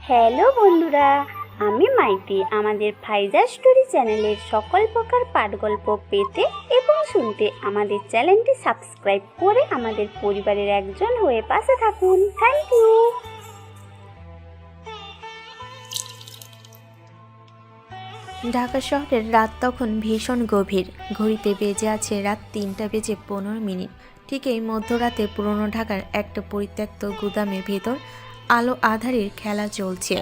Hello বন্ধুরা, আমি মাইতি। আমাদের ফাইজা স্টোরি চ্যানেলের সকল প্রকার পাঠগল্প পেতে এবং শুনতে আমাদের চ্যানেলটি সাবস্ক্রাইব করে আমাদের পরিবারের একজন হয়ে পাশে থাকুন। Thank you. ঢাকা শহরের রাত তখন ভীষণ গভীর। ঘড়িতে বেজে আছে রাত 3:15। ঠিক এই মধ্যরাতে পুরনো ঢাকার একটা পরিত্যক্ত গুদামের ভেতর আলো আঁধারির খেলা চলছে।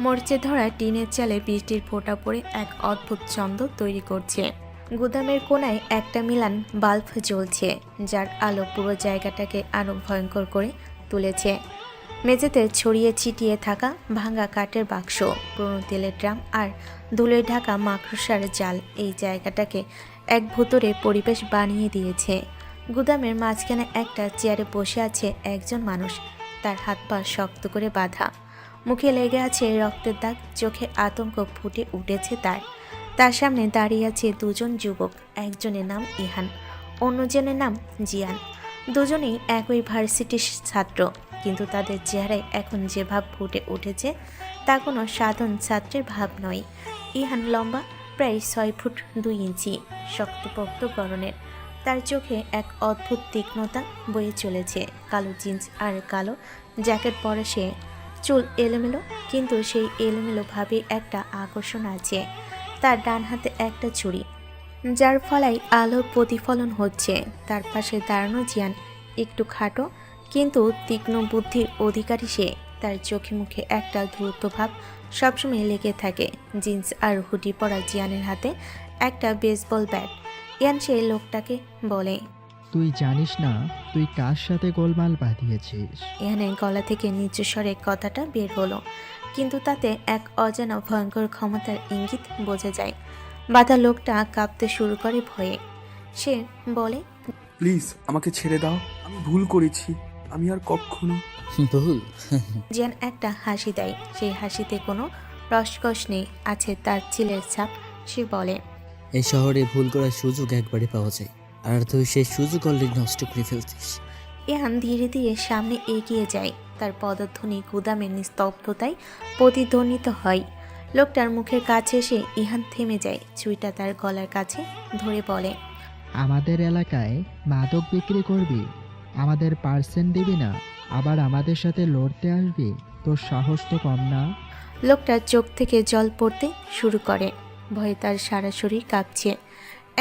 মরচে ধরা টিনের চালে বৃষ্টির ফোঁটা পড়ে এক অদ্ভুত ছন্দ তৈরি করছে। গুদামের কোণায় একটা মিলান বাল্ব জ্বলছে, যার আলো পুরো জায়গাটাকে আরো ভয়ঙ্কর করে তুলেছে। মেঝেতে ছড়িয়ে ছিটিয়ে থাকা ভাঙা কাঠের বাক্স, পুরনো তেলের ড্রাম আর ধুলোয় ঢাকা মাকড়সার জাল এই জায়গাটাকে এক ভুতুড়ে পরিবেশ বানিয়ে দিয়েছে। গুদামের মাঝখানে একটা চেয়ারে বসে আছে একজন মানুষ। তার হাত পা শক্ত করে বাঁধা, মুখে লেগে আছে রক্তের দাগ, চোখে আতঙ্ক ফুটে উঠেছে তার সামনে দাঁড়িয়ে আছে দুজন যুবক। একজনের নাম ইহান, অন্যজনের নাম জিয়ান। দুজনেই একই ভার্সিটির ছাত্র, কিন্তু তাদের চেহারায় এখন যে ভাব ফুটে উঠেছে তা কোনো সাধারণ ছাত্রের ভাব নয়। ইহান লম্বা, প্রায় 6 ফুট 2 ইঞ্চি, শক্তপোক্ত গড়নের। তার চোখে এক অদ্ভুত তীক্ষ্ণতা বয়ে চলেছে। কালো জিন্স আর কালো জ্যাকেট পরে সে, চুল এলোমেলো, কিন্তু সেই এলোমেলো ভাবে একটা আকর্ষণ আছে। তার ডান হাতে একটা ছুরি, যার ফলাই আলোর প্রতিফলন হচ্ছে। তার পাশে দাঁড়ানো জিয়ান, একটু খাটো কিন্তু তীক্ষ্ণ বুদ্ধির অধিকারী সে। তার চোখে মুখে একটা দ্রুত ভাব সবসময় লেগে থাকে। জিন্স আর হুডি পরা জিয়ানের হাতে একটা বেসবল ব্যাট। ইয়ান সেই লোকটাকে বলে, তুই জানিস না তুই কার সাথে গোলমাল বাঁধিয়েছিস? ইয়ানের গলা থেকে নিচু স্বরে কথাটা বের হলো, কিন্তু তাতে এক অজানা ভয়ঙ্কর ক্ষমতার ইঙ্গিত বোঝা যায়। বাধা লোকটা কাঁপতে শুরু করে ভয়ে। সে বলে, প্লিজ আমাকে ছেড়ে দাও, আমি ভুল করেছি, আমি আর কখনো। ভুল? জিয়ান একটা হাসি দেয়। সেই হাসিতে কোনো রসকস নেই, আছে তার চিলের ছাপ। সে বলে, এই শহরে ভুল করার সুযোগ একবারে পাওয়া যায়, আর তুই সেই সুযোগ অলরেডি নষ্ট করে ফেলছিস। ইহান ধীরে ধীরে সামনে এগিয়ে যায়। তার পদধ্বনি গুদামের নিস্তব্ধতায় প্রতিধ্বনিত হয়। লোকটার মুখের কাছে এসে ইহান থেমে যায়। ছুরিটা তার গলার কাছে ধরে বলে, আমাদের এলাকায় মাদক বিক্রি করবি? আমাদের পার্সেন্ট দিবি না, আবার আমাদের সাথে লড়তে আসবি? তোর সাহস তো কম না। লোকটার চোখ থেকে জল পড়তে শুরু করে। ভয়ে তার সারা শরীর কাঁপছে।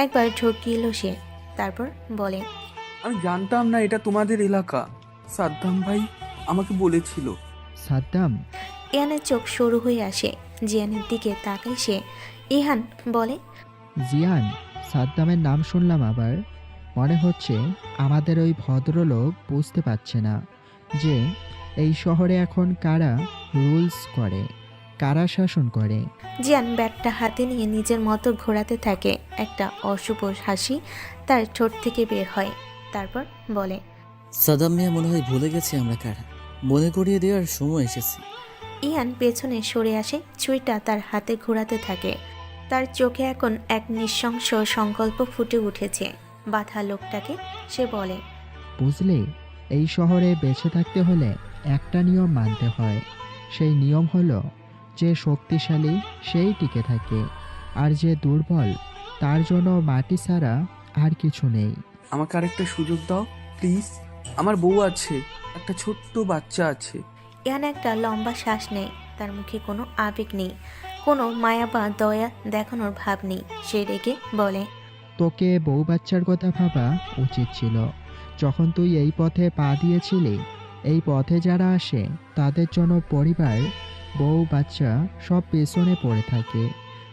একবার ঢকিয়ে এলো সে, তারপর বলে, আমি জানতাম না এটা তোমাদের এলাকা। সাদ্দাম ভাই আমাকে বলেছিল। সাদ্দাম? ইহানের চোখ সরু হয়ে আসে। জিয়ানের দিকে তাকায় সে। ইহান বলে, জিয়ান? সাদ্দামের নাম শুনলাম আবার। মনে হচ্ছে আমাদের ওই ভদ্রলোক বুঝতে পারছে না যে এই শহরে এখন কারা রুলস করে, কারা শাসন করে। জিয়ান ব্যাটটা হাতে নিয়ে নিজের মতো ঘোরাতে থাকে। একটা অশুভ হাসি তার ঠোঁট থেকে বের হয়। তারপর বলে, সাদাম মিয়া মনে হয় ভুলে গেছে আমরা কারা। মনে করিয়ে দেওয়ার সময় এসেছে। ইহান পেছনে সরে আসে। ছুরিটা তার হাতে ঘোরাতে থাকে। তার চোখে এখন এক নৃশংস সংকল্প ফুটে উঠেছে। বাধা লোকটাকে সে বলে, বুঝলি, এই শহরে বেঁচে থাকতে হলে একটা নিয়ম মানতে হয়। সেই নিয়ম হলো, যে শক্তিশালী সেই টিকে থাকে, আর যে দুর্বল তার জন্য মাটি ছাড়া আর কিছু নেই। আমাকে আরেকটা সুযোগ দাও প্লিজ। আমার বউ আছে, একটা ছোট্ট বাচ্চা আছে। ইহান একটা লম্বা শ্বাস নেয়। তার মুখে কোনো আবেগ নেই, কোনো মায়া বা দয়া দেখানোর ভাব নেই। সে রেগে বলে, তোকে বউ বাচ্চার কথা ভাবা উচিত ছিল যখন তুই এই পথে পা দিয়েছিলি। এই পথে যারা আসে তাদের জন্য পরিবার, বউ বাচ্চা সব পেছনে পড়ে থাকে।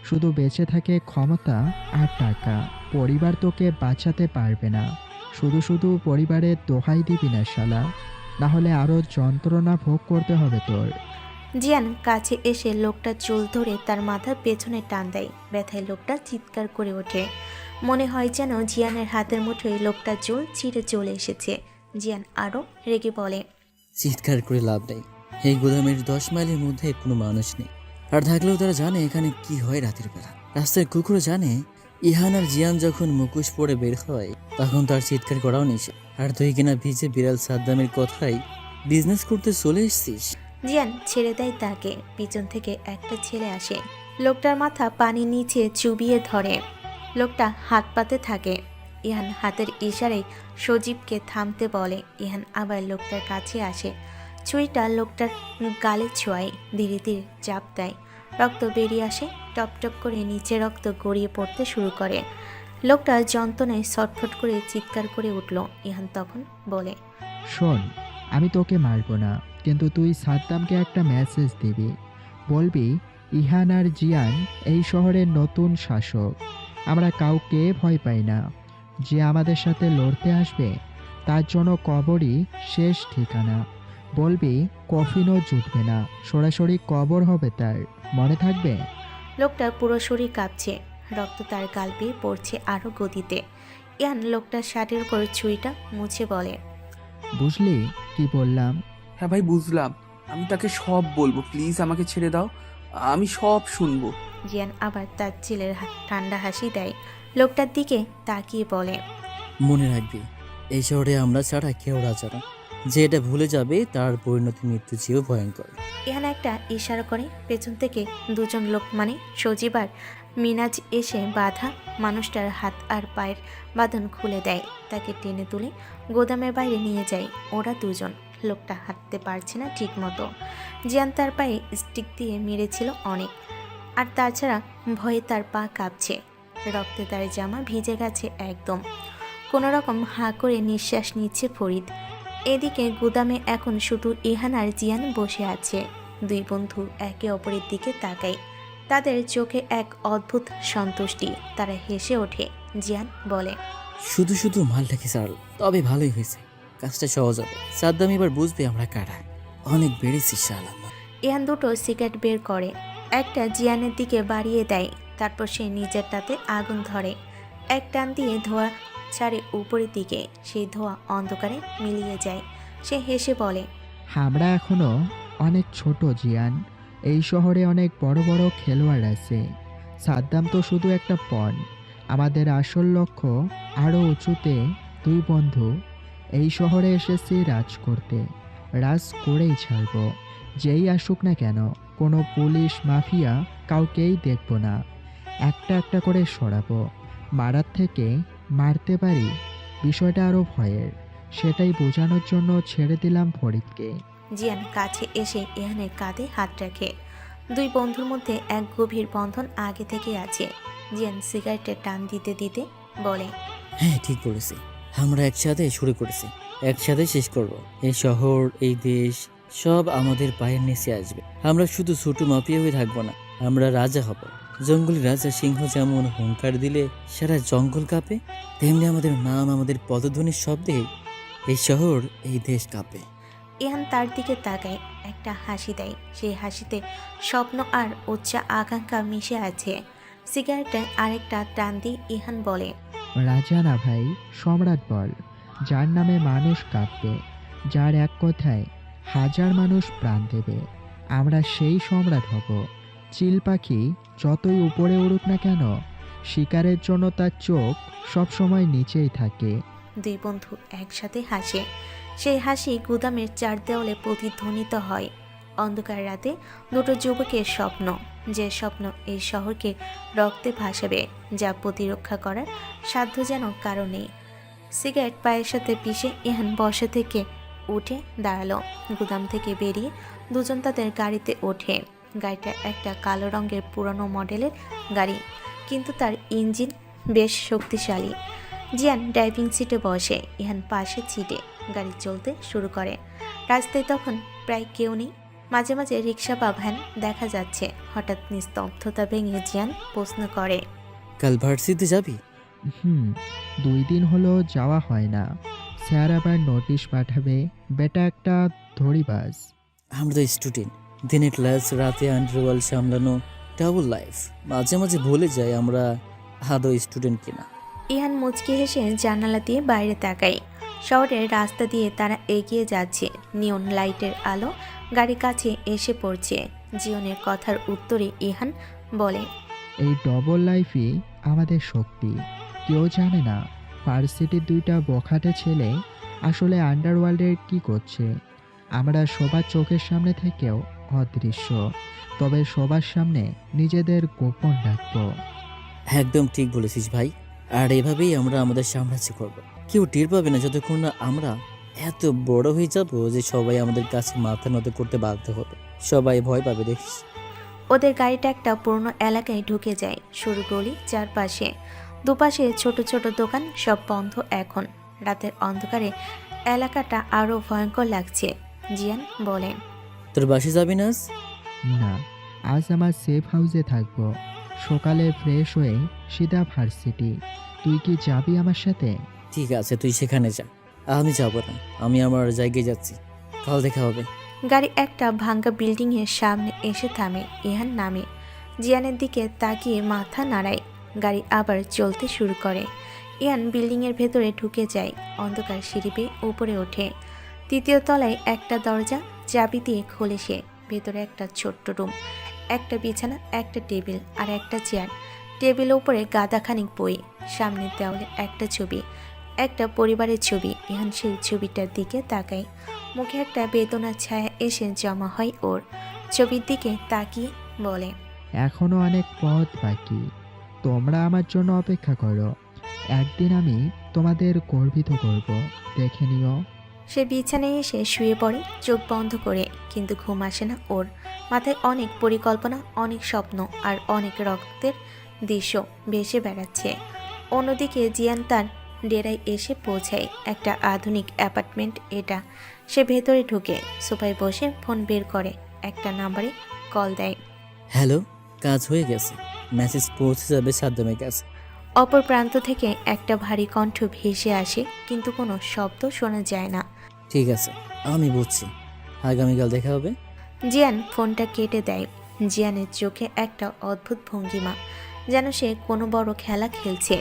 শুধু বেঁচে থাকে ক্ষমতা আর টাকা। পরিবার তোকে বাঁচাতে পারবে না। শুধু শুধু পরিবারের দোহাই দিবি না শালা, না হলে আরো যন্ত্রণা ভোগ করতে হবে তোর। জিয়ান কাছে এসে লোকটার চুল ধরে তার মাথার পেছনে টান দেয়। ব্যথায় লোকটা চিৎকার করে ওঠে। মনে হয় যেন জিয়ানের হাতের মুঠোয় লোকটার চুল ছিঁড়ে চলে এসেছে। জিয়ান আরও রেগে বলে, চিৎকার করে লাভ নেই। এই গুদামের 10 মাইলের মধ্যে কোনো মানুষ নেই, আর থাকলেও তারা জানে এখানে কি হয় রাতের বেলা। রাস্তায় কুকুরও জানে ইহান আর জিয়ান যখন মুখোশ পরে বের হয় তখন তার চিৎকার করাও নিষেধ। আর তুই কিনা ভিজে বিড়াল সাদ্দামের কথাই বিজনেস করতে চলে এসেছিস। জিয়ান ছেড়ে দেয় তাকে। পিছন থেকে একটা ছেলে আসে। লোকটার মাথা পানির নিচে চুবিয়ে ধরে। লোকটা হাত পাতে থাকে। ইহান হাতের ইশারায় সজীবকে থামতে বলে। ইহান আবার লোকটার কাছে আসে। ছুরিটা লোকটার গালে ছোঁয়ায়। ধীরে ধীরে চাপ দেয়। রক্ত বেরিয়ে আসে। টপ টপ করে নিচে রক্ত গড়িয়ে পড়তে শুরু করে। লোকটা যন্ত্রণায় ছটফট করে চিৎকার করে উঠল। ইহান তখন বলে, শোন, আমি তোকে মারবো না, কিন্তু তুই সাদ্দামকে একটা মেসেজ দিবি। বলবি ইহান আর জিয়ান এই শহরের নতুন শাসক। আমরা কাউকে ভয় পাই না। যে আমাদের সাথে লড়তে আসবে তার জন্য কবরই শেষ ঠিকানা। বলবি কফিনও জুটবে না, সরাসরি কবর হবে তার। মনে থাকবে? লোকটার পুরো শরীর কাঁপছে। রক্ত তার গাল বেয়ে পড়ছে আরও গতিতে। ইয়ান লোকটার শার্টের উপর ছুরিটা মুছে বলে, বুঝলি কি বললাম? হ্যাঁ ভাই, বুঝলাম। আমি তাকে সব বলবো, প্লিজ আমাকে ছেড়ে দাও, আমি সব শুনবো। জিয়ান আবার তার ছেলের ঠান্ডা হাসি দেয়। লোকটার দিকে তাকিয়ে বলে, মনে রাখবি, এই শহরে আমরা ছাড়া কেউ রাজা না। যে এটা ভুলে যাবে তার পরিণতি মৃত্যু চেয়েও ভয়ঙ্কর। ইহান একটা ইশারা করে। পেছন থেকে দুজন লোক মানে সজীব আর মিনাজ এসে বাঁধা মানুষটার হাত আর পায়ের বাঁধন খুলে দেয়। তাকে টেনে তুলে গোদামের বাইরে নিয়ে যায় ওরা দুজন। লোকটা হাঁটতে পারছে না ঠিক মতো। জিয়ান তার পায়ে স্টিক দিয়ে মেরেছিল অনেক। আর তাছাড়া ভয়ে তার পা কাঁপছে। রক্তে তার জামা ভিজে গেছে একদম। কোনো রকম হাঁ করে নিঃশ্বাস নিচ্ছে ফরিদ। এদিকে গুদামে এখন শুধু ইহান আর জিয়ান বসে আছে। দুই বন্ধু একে অপরের দিকে তাকায়। তাদের চোখে এক অদ্ভুত সন্তুষ্টি। তারা হেসে ওঠে। জিয়ান বলে, শুধু শুধু মালটাকে সারল, তবে ভালোই হয়েছে। কাজটা সহজ হবে। সাদ্দাম এবার বুঝবে আমরা কারা। অনেক বেড়েছি শালা। ইহান দুটো সিগারেট বের করে। একটা জিয়ানের দিকে বাড়িয়ে দেয়। তারপর সে নিজেরটাতে আগুন ধরে। এক টান দিয়ে ধোঁয়া ছাড়ে উপরের দিকে। সেই ধোঁয়া অন্ধকারে মিলিয়ে যায়। সে হেসে বলে, আমরা এখনো অনেক ছোট জিয়ান। এই শহরে অনেক বড় বড় খেলোয়াড় আছে। সাদ্দাম তো শুধু একটা পণ। আমাদের আসল লক্ষ্য আরও উঁচুতে। দুই বন্ধু এই শহরে এসেছি রাজ করতে। রাজ করেই ছাড়ব, যেই আসুক না কেন। কোনো পুলিশ মাফিয়া কাউকেই দেখব না। একটা একটা করে সরাবো। মারার থেকে মারতে পারি, বিষয়টা আরও ভয়ের। সেটাই বোঝানোর জন্য ছেড়ে দিলাম ফরিদকে। জিয়ান কাছে এসে ইহানের কাঁধে হাত রাখে। দুই বন্ধুর মধ্যে এক গভীর বন্ধন আগে থেকে আছে। জিয়ান সিগারেটের টান দিতে দিতে বলে, হ্যাঁ, ঠিক বলেছি। আমরা একসাথে শুরু করেছি, একসাথে শেষ করব। এই শহর, এই দেশ সব আমাদের পায়ের নিচে আসবে। আমরা শুধু ছোট মাপিয়া হয়ে থাকবো না, আমরা রাজা হব। জঙ্গলের রাজা সিংহ যেমন হুঙ্কার দিলে সারা জঙ্গল কাঁপে, তেমনি আমাদের নাম, আমাদের পদধ্বনির শব্দে এই শহর, এই দেশ কাঁপে। ইহান তার দিকে তাকায়। একটা হাসি দেয়। সেই হাসিতে স্বপ্ন আর উচ্চা আকাঙ্ক্ষা মিশে আছে। সিগারেটে আরেকটা টান দিয়ে ইহান বলে, রাজা না ভাই, সম্রাট বল। যার নামে মানুষ কাঁপবে, যার এক কথায় হাজার মানুষ প্রাণ দেবে। আমরা সেই সম্রাট হব। চিল পাখি যতই উপরে উড়ুক না কেন, শিকারের জন্য তার চোখ সবসময় নিচেই থাকে। দুই বন্ধু একসাথে হাসে। সেই হাসি গুদামের চার দেওয়ালে প্রতিধ্বনিত হয়। অন্ধকার রাতে দুটো যুবকের স্বপ্ন, যে স্বপ্ন এই শহরকে রক্তে ভাসাবে, যা প্রতিরক্ষা করার সাধ্য যেন কারো নেই। সিগারেট পায়ের সাথে পিষে ইহান বসা থেকে উঠে দাঁড়ালো। গুদাম থেকে বেরিয়ে দুজন তাদের গাড়িতে ওঠে। গাড়িটা একটা কালো রঙের পুরনো মডেলের গাড়ি, কিন্তু তার ইঞ্জিন বেশ শক্তিশালী। জিয়ান ড্রাইভিং সিটে বসে, ইহান পাশে সিটে। গাড়ি চলতে শুরু করে। রাস্তায় তখন প্রায় কেউ নেই। মাঝে মাঝে রিক্সা বা ভ্যান দেখা যাচ্ছে। হঠাৎ নিস্তব্ধতা ভেঙে জিয়ান প্রশ্ন করে, কাল ভার্সিটিতে যাবি? 2 দিন হলো যাওয়া হয় না। স্যার আবার নোটিশ পাঠাবে। বেটা একটা ধরিবাজ। আমরা তো স্টুডেন্ট, দিনে ক্লাস, রাতে আন্ডারওয়ার্ল্ড সামলানো, ডাবল লাইফ। মাঝে মাঝে ভুলে যাই আমরা আদৌ স্টুডেন্ট কিনা। ইহান মুচকি হেসে জানালা দিয়ে বাইরে তাকায়। শহরের রাস্তা দিয়ে তারা এগিয়ে যাচ্ছে। নিয়ন লাইটের আলো গাড়ির কাছে এসে পড়ছে। জিওনের কথার উত্তরে ইহান বলে, এই ডবল লাইফই আমাদের শক্তি। কেউ জানে না ভার্সিটির 2টা বখাটে ছেলে আসলে আন্ডারওয়ার্ল্ডের কি করছে। আমরা সবার চোখের সামনে থেকেও অদৃশ্য, তবে সবার সামনে নিজেদের গোপন রাখবো। একদম ঠিক বলেছিস ভাই। আর এভাবেই আমরা আমাদের সাম্রাজ্য করব। কেউ টের পাবে না যতক্ষণ না আমরা এত বড় হয়ে যাব যে সবাই আমাদের কাছে মাথা নত করতে বাধ্য হবে। সবাই ভয় পাবে দেখিস। ওদের গাড়িটা একটা পুরনো এলাকায় ঢুকে যায়। সরু গলি, চারপাশে দুপাশে ছোট ছোট দোকান, সব বন্ধ এখন। রাতের অন্ধকারে এলাকাটা আরো ভয়ঙ্কর লাগছে। জিয়ান বলে, তোর বাসে যাবি না আজ? না, আজ আমার সেফ হাউসে থাকবো। সকালে ফ্রেশ হয়ে সিধা ভার্সিটি। তুই কি যাবি আমার সাথে? ঠিক আছে, তুই সেখানে যা, আমি যাব না। আমি আমার জায়গায় যাচ্ছি, কাল দেখা হবে। গাড়ি একটা ভাঙ্গা বিল্ডিং এর সামনে এসে থামে। ইহান নামে, জিয়ানের দিকে তাকিয়ে মাথা নাড়ায়। গাড়ি আবার চলতে শুরু করে। ইয়ান বিল্ডিং এর ভেতরে ঢুকে যায়। অন্ধকার সিঁড়ি বেয়ে উপরে ওঠে। তৃতীয় তলায় একটা দরজা চাবি দিয়ে খোলে সে। ভেতরে একটা ছোট্ট রুম, একটা বিছানা, একটা টেবিল আর একটা চেয়ার। টেবিলের উপরে গাদাখানিক বই, সামনের দেওয়ালে একটা ছবি, একটা পরিবারের ছবি। ইহান সেই ছবিটার দিকে তাকায়। মুখে একটা বেদনার ছায়া এসে জমা হয় ওর। ছবির দিকে তাকিয়ে বলে, এখনো অনেক পথ বাকি। তোমরা আমার জন্য অপেক্ষা করো। একদিন আমি তোমাদের গর্বিত করব, দেখে নিও। সে বিছানায় এসে শুয়ে পড়ে, চোখ বন্ধ করে। কিন্তু ঘুম আসে না ওর। মাথায় অনেক পরিকল্পনা, অনেক স্বপ্ন আর অনেক রক্তের দৃশ্য ভেসে বেড়াচ্ছে। অন্যদিকে জিয়ান তার ডেরায় এসে পৌঁছায়। একটা আধুনিক অ্যাপার্টমেন্ট এটা। সে ভেতরে ঢুকে সোফায় বসে ফোন বের করে, একটা নাম্বারে কল দেয়। হ্যালো, কাজ হয়ে গেছে, মেসেজ পৌঁছে যাবে সাদ্দামের কাছে। অপর প্রান্ত থেকে একটা ভারী কণ্ঠ ভেসে আসে, কিন্তু কোনো শব্দ শোনা যায় না। ঠিক আছে, আমি বুঝছি, আগামীকাল দেখা হবে। জিয়ান ফোনটা কেটে দেয়। জিয়ানের চোখে একটা অদ্ভুত ভঙ্গিমা, যেন সে কোনো বড় খেলা খেলছে।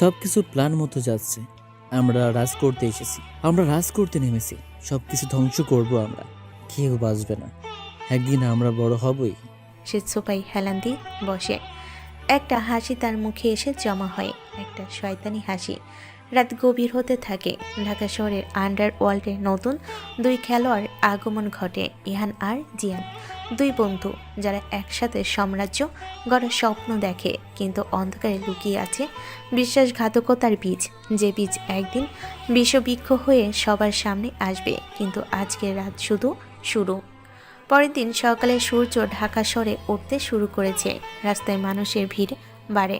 সবকিছু প্ল্যান মতো যাচ্ছে। আমরা রাজ করতে এসেছি, আমরা রাজ করতে নেমেছি। সবকিছু ধ্বংস করব আমরা, কেউ বাঁচবে না। একদিন আমরা বড় হবই। সে সোফায় হেলান দিয়ে বসে। একটা হাসি তার মুখে এসে জমা হয়, একটা শয়তানি হাসি। রাত গভীর হতে থাকে। ঢাকা শহরের আন্ডার ওয়ার্ল্ডে নতুন দুই খেলোয়াড় আগমন ঘটে। ইহান আর জিয়ান, দুই বন্ধু যারা একসাথে সাম্রাজ্য গড়ার স্বপ্ন দেখে। কিন্তু অন্ধকারে লুকিয়ে আছে বিশ্বাসঘাতকতার বীজ, যে বীজ একদিন বিষবৃক্ষ হয়ে সবার সামনে আসবে। কিন্তু আজকের রাত শুধু শুরু। পরের দিন সকালে সূর্য ঢাকা শহরে উঠতে শুরু করেছে। রাস্তায় মানুষের ভিড় বাড়ে।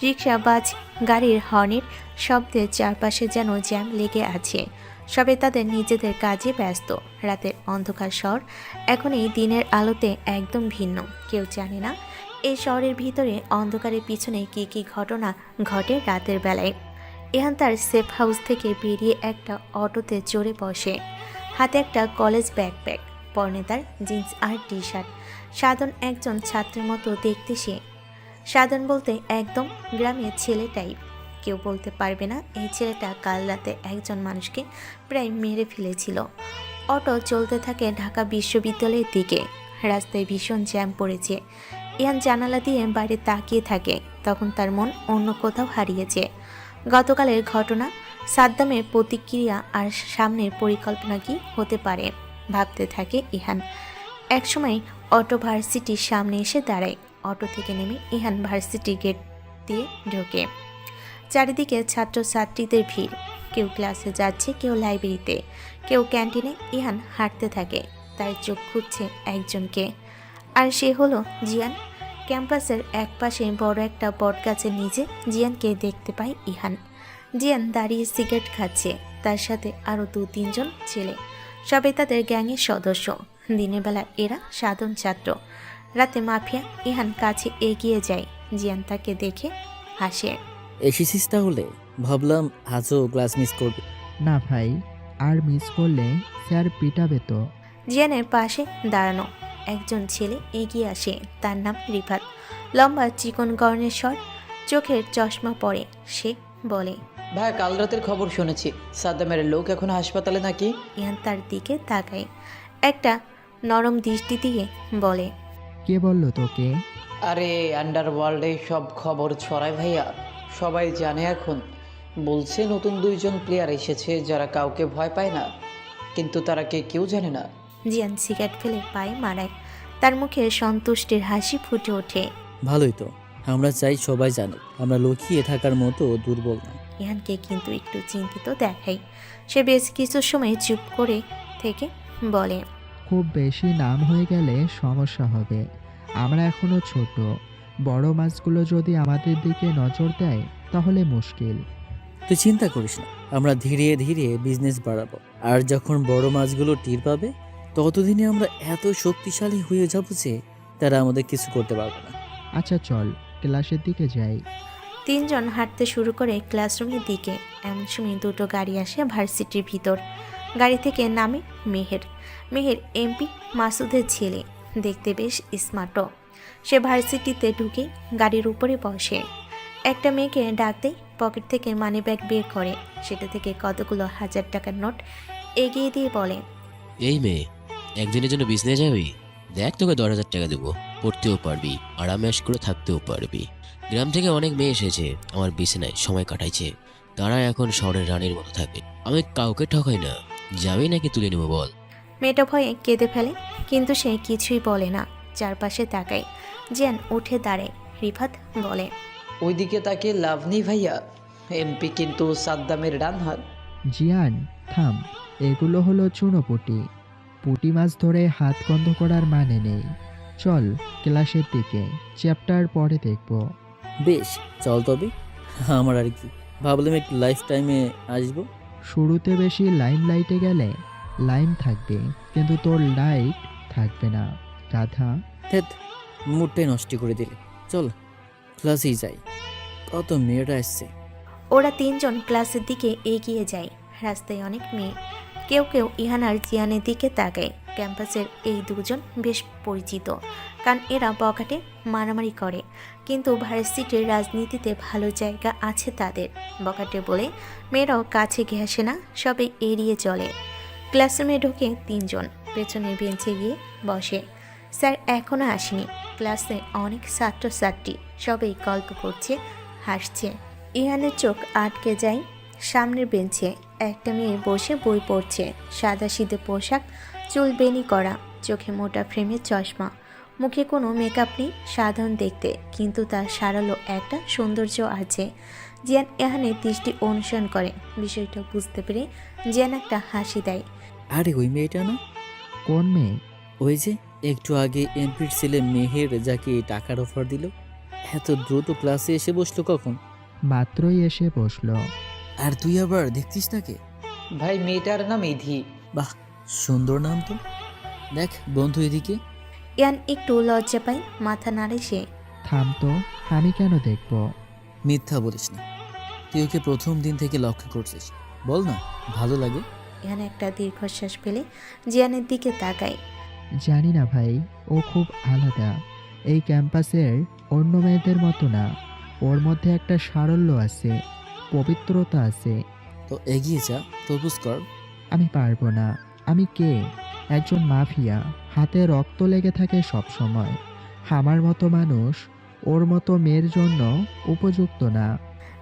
রিক্সা, বাস, গাড়ির হর্নের শব্দে চারপাশে যেন জ্যাম লেগে আছে। সবে তাদের নিজেদের কাজে ব্যস্ত। রাতের অন্ধকার শহর এখন এই দিনের আলোতে একদম ভিন্ন। কেউ জানে না এই শহরের ভিতরে অন্ধকারের পিছনে কী কী ঘটনা ঘটে রাতের বেলায়। ইহান তার সেফ হাউস থেকে বেরিয়ে একটা অটোতে চড়ে বসে। হাতে একটা কলেজ ব্যাকপ্যাক, পরনে তার জিন্স আর টি শার্ট। সাধারণ একজন ছাত্রের মতো দেখতে সে। সাধারণ বলতে একদম গ্রামের ছেলে টাইপ। কেউ বলতে পারবে না এই ছেলেটা কাল রাতে একজন মানুষকে প্রায় মেরে ফেলেছিল। অটো চলতে থাকে ঢাকা বিশ্ববিদ্যালয়ের দিকে। রাস্তায় ভীষণ জ্যাম পড়েছে। ইহান জানালা দিয়ে বাইরে তাকিয়ে থাকে। তখন তার মন অন্য কোথাও হারিয়েছে। গতকালের ঘটনা, সাদ্দামের প্রতিক্রিয়া আর সামনের পরিকল্পনা কি হতে পারে ভাবতে থাকে ইহান। একসময় অটো ভার্সিটির সামনে এসে দাঁড়ায়। অটো থেকে নেমে ইহান ভার্সিটি গেট দিয়ে ঢোকে। চারিদিকে ছাত্রছাত্রীদের ভিড়। কেউ ক্লাসে যাচ্ছে, কেউ লাইব্রেরিতে, কেউ ক্যান্টিনে। ইহান হাঁটতে থাকে। তার চোখ খুঁজছে একজনকে, আর সে হলো জিয়ান। ক্যাম্পাসের একপাশে বড় একটা বটগাছের নিচে জিয়ানকে দেখতে পায় ইহান। জিয়ান দাঁড়িয়ে সিগারেট খাচ্ছে, তার সাথে আরও 2-3 জন ছেলে। সবাই তাদের গ্যাংয়ের সদস্য। দিনের বেলা এরা সাধারণ ছাত্র, রাতে মাফিয়া। ইহান কাছে এগিয়ে যায়। জিয়ান তাকে দেখে হাসে। এসেছিস তাহলে? ভাবলাম আজও ক্লাস মিস করবি। না ভাই, আর মিস করলে স্যার পিটাবে তো। জিয়ানের পাশে দাঁড়ানো একজন ছেলে এগিয়ে আসে। তার নাম রিফাত। লম্বা চিকন গর্ণের শট, চোখের চশমা পরে। সে বলে, ভাই, কাল রাতের খবর শুনেছি সাদ্দামের লোক এখন হাসপাতালে নাকি। ইহান তার দিকে তাকায়, একটা নরম দৃষ্টি দিয়ে বলে, কে বললো তোকে? আরে আন্ডারওয়ার্ল্ডে সব খবর ছড়ায় ভাইয়া, সবাই জানে এখন। বলছে নতুন 2 জন প্লেয়ার এসেছে যারা কাউকে ভয় পায় না। কিন্তু তারা কেউ জানে না। জিয়ান সিগারেট ফেলে পায়ে মারায়। তার মুখে সন্তুষ্টির হাসি ফুটে ওঠে। ভালোই তো, আমরা চাই সবাই জানুক আমরা লুকিয়ে থাকার মতো দুর্বল না। ইহানকে কিন্তু একটু চিন্তিত দেখায়। সে বেশ কিছু সময় চুপ করে থেকে বলে, খুব বেশি নাম হয়ে গেলে সমস্যা হবে। আমরা এখনো ছোট, বড় মাছগুলো যদি আমাদের দিকে নজর দেয় তাহলে মুশকিল। তুই চিন্তা করিস না, আমরা ধীরে ধীরে বিজনেস বাড়াবো। আর যখন বড় মাছগুলো টের পাবে ততদিনে আমরা এত শক্তিশালী হয়ে যাব যে তারা আমাদের কিছু করতে পারবে না। আচ্ছা চল ক্লাসের দিকে যাই। তিনজন হাঁটতে শুরু করে ক্লাসরুমের দিকে। এমন সময় দুটো গাড়ি আসে ভার্সিটির ভিতর। গাড়ি থেকে নামে মেহের। মেহের এমপি মাসুদের ছেলে, দেখতে বেশ স্মার্টও। সে ভার্সিটিতে ঢুকে গাড়ির উপরে বসে। একটা মেয়েকে ডাকতেই পকেট থেকে মানিব্যাগ বের করে। সেটা থেকে কতগুলো 1000 টাকার নোট এগিয়ে দিয়ে বলে, এই মেয়ে, একদিনের জন্য বিজনেস যাবি? দেখ, তোকে 10,000 টাকা দেবো, পড়তেও পারবি, আরামেশ করে থাকতেও পারবি। গ্রাম থেকে অনেক মেয়ে এসেছে আমার বিছানায় সময় কাটাইছে, তারা এখন শহরের রানীর মতো থাকে। আমি কাউকে ঠকাই না, যাবি নাকি তুলে নেবো বল? মেয়েটা ভয়ে কেঁদে ফেলে, কিন্তু সে কিছুই বলে না। চারপাশে তাকায়। জিয়ান উঠে দাঁড়ায়। রিফাত বলে, ওইদিকে তাকে লাভ নেই ভাইয়া, এমপি কিন্তু সাদ্দামের ডান হাত। জিয়ান থাম, এগুলো হলো চুনোপুটি। পুঁটি মাছ ধরে হাত বন্ধ করার মানে নেই। চল ক্লাসের দিকে, চ্যাপ্টার পরে দেখব। বেশ, চল তবে। আমার আর কি, ভাবলাম একটু লাইফ টাইমে আসবো। শুরুতে বেশি লাইটে গেলে লাইম থাকবে, কিন্তু তোর লাইট থাকবে না গাধা। ধ্যাৎ, মুডটাই নষ্ট করে দিলে। চল ক্লাসেই যাই, কত মেয়েরা আসছে। ওরা তিনজন ক্লাসের দিকে এগিয়ে যায়। রাস্তায় অনেক মেয়ে। কেউ কেউ ইহান আর জিয়ানের দিকে তাকায়। ক্যাম্পাসের এই দুজন বেশ পরিচিত, কারণ এরা বখাটে মারামারি করে। কিন্তু ভার্সিটির রাজনীতিতে ভালো জায়গা আছে তাদের। বখাটে বলে মেয়েরাও কাছে ঘেঁষে না, সবে এড়িয়ে চলে। ক্লাসরুমে ঢোকে তিনজন, পেছনের বেঞ্চে গিয়ে বসে। স্যার এখনও আসেনি। ক্লাসে অনেক ছাত্রছাত্রী, সবাই গল্প করছে, হাসছে। ইহানের চোখ আটকে যায় সামনের বেঞ্চে। একটা মেয়ে বসে বই পড়ছে। সাদাসিধে পোশাক, চুল বেনি করা, চোখে মোটা ফ্রেমের চশমা, মুখে কোনো মেকআপ নেই, সাধারণ দেখতে, কিন্তু তার সারালো একটা সৌন্দর্য আছে। জিয়ান ইহানের দৃষ্টি অনুসরণ করে। বিষয়টা বুঝতে পেরে জিয়ান একটা হাসি দেয়। আরে ওই মেয়েটা না? কোন মেয়ে? ওই যে একটু আগে এমপির ছেলে মেহের, যাকে টাকার অফার দিল। এত দ্রুত ক্লাসে এসে বসলো কখন? মাত্রই এসে বসলো। আর তুই আবার দেখছিস তাকে? ভাই মেয়েটার নাম ইধি। বাহ, সুন্দর নাম তো। দেখ বন্ধু এদিকে। ইয়ান একটু লজ্জা পায়, মাথা নাড়ে সে। থাম তো, আমি কেন দেখব? মিথ্যা বলিস না, তুই ওকে প্রথম দিন থেকে লক্ষ্য করছিস। বল না, ভালো লাগে? ইয়ান একটা দীর্ঘশ্বাস ফেলে জিয়ানের দিকে তাকায়। জানি না ভাই, ও খুব আলাদা। এই ক্যাম্পাসের অন্য মেয়েদের মতো না। ওর মধ্যে একটা সারল্য আছে, পবিত্রতা আছে। তো এগিয়ে যা, প্রপোজ কর। আমি পারবো না। আমি কে? একজন মাফিয়া, হাতে রক্ত লেগে থাকে সব সময়। আমার মতো মানুষ ওর মতো মেয়ের জন্য উপযুক্ত না।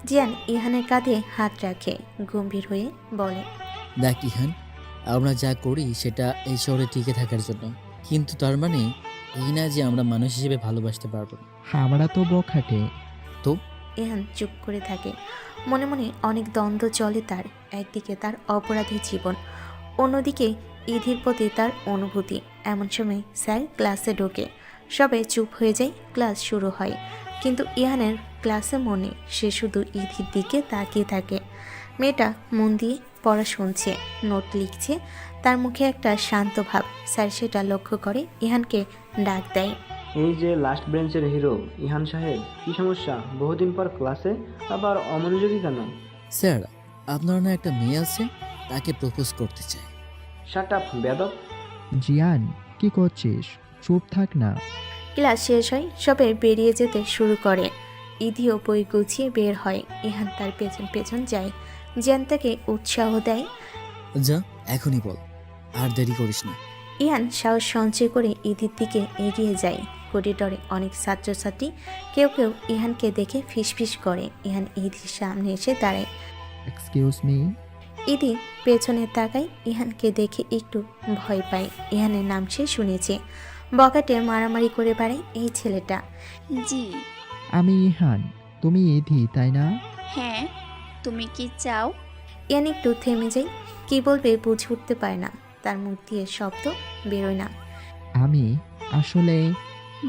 জিয়ান ইহানের কাঁধে হাত রাখে, গম্ভীর হয়ে বলে, দেখ ইহান, আমরা যা করি সেটা এই শহরে টিকে থাকার জন্য, কিন্তু তার মানে এই না যে আমরা মানুষ হিসেবে ভালোবাসতে পারবো না। আমরা তো বখাটে। তো ইহান চুপ করে থাকে। মনে মনে অনেক দ্বন্দ্ব চলে তার। একদিকে তার অপরাধী জীবন, অন্যদিকে ইধির প্রতি তার অনুভূতি। এমন সময় স্যার ক্লাসে ঢোকে। সবাই চুপ হয়ে যায়। ক্লাস শুরু হয়, কিন্তু ইহানের ক্লাসে মনে সে শুধু ইধির দিকে তাকিয়ে থাকে। মেয়েটা মন দিয়ে পড়া শুনছে, নোট লিখছে, তার মুখে একটা শান্ত ভাব। স্যার সেটা লক্ষ্য করে ইহানকে ডাক দেয়। এই যে লাস্ট বেঞ্চের হিরো ইহান সাহেব, কি সমস্যা? বহুদিন পর ক্লাসে, আবার অমনোযোগী কেন? স্যার, আপনার না একটা মেয়ে আছে, তাকে প্রপোজ করতে চাই। শাট আপ বেদব। জিয়ান, কি করছিস? চুপ থাক না। ক্লাস শেষ হয়, সবাই বেরিয়ে যেতে শুরু করে। ইধিও বই গুছিয়ে বের হয়। ইহান তার পেছন পেছন যায়। জিয়ান তাকে উৎসাহ দেয়। যা, এখনই বল, আর দেরি করিস না। ইহান সাহস সঞ্চয় করে ইধির দিকে এগিয়ে যায়। করিডরে অনেক ছাত্রছাত্রী, কেউ কেউ ইহানকে দেখে ফিসফিস করে। ইহান ইধির সামনে এসে দাঁড়ায়। Excuse me. ইদি পেছনে তাকায়, ইহানকে দেখে একটু ভয় পায়। ইহানের নাম সে শুনেছে, বকাটে মারামারি করে বেড়ায় এই ছেলেটা। জি। আমি ইহান, তুমি ইধি তাই না? হ্যাঁ, তুমি কি চাও? ইয়ান একটু থেমে যায়, কি বলবে বুঝে উঠতে পারে না, তার মুখ দিয়ে শব্দ বেরোয় না। আমি আসলে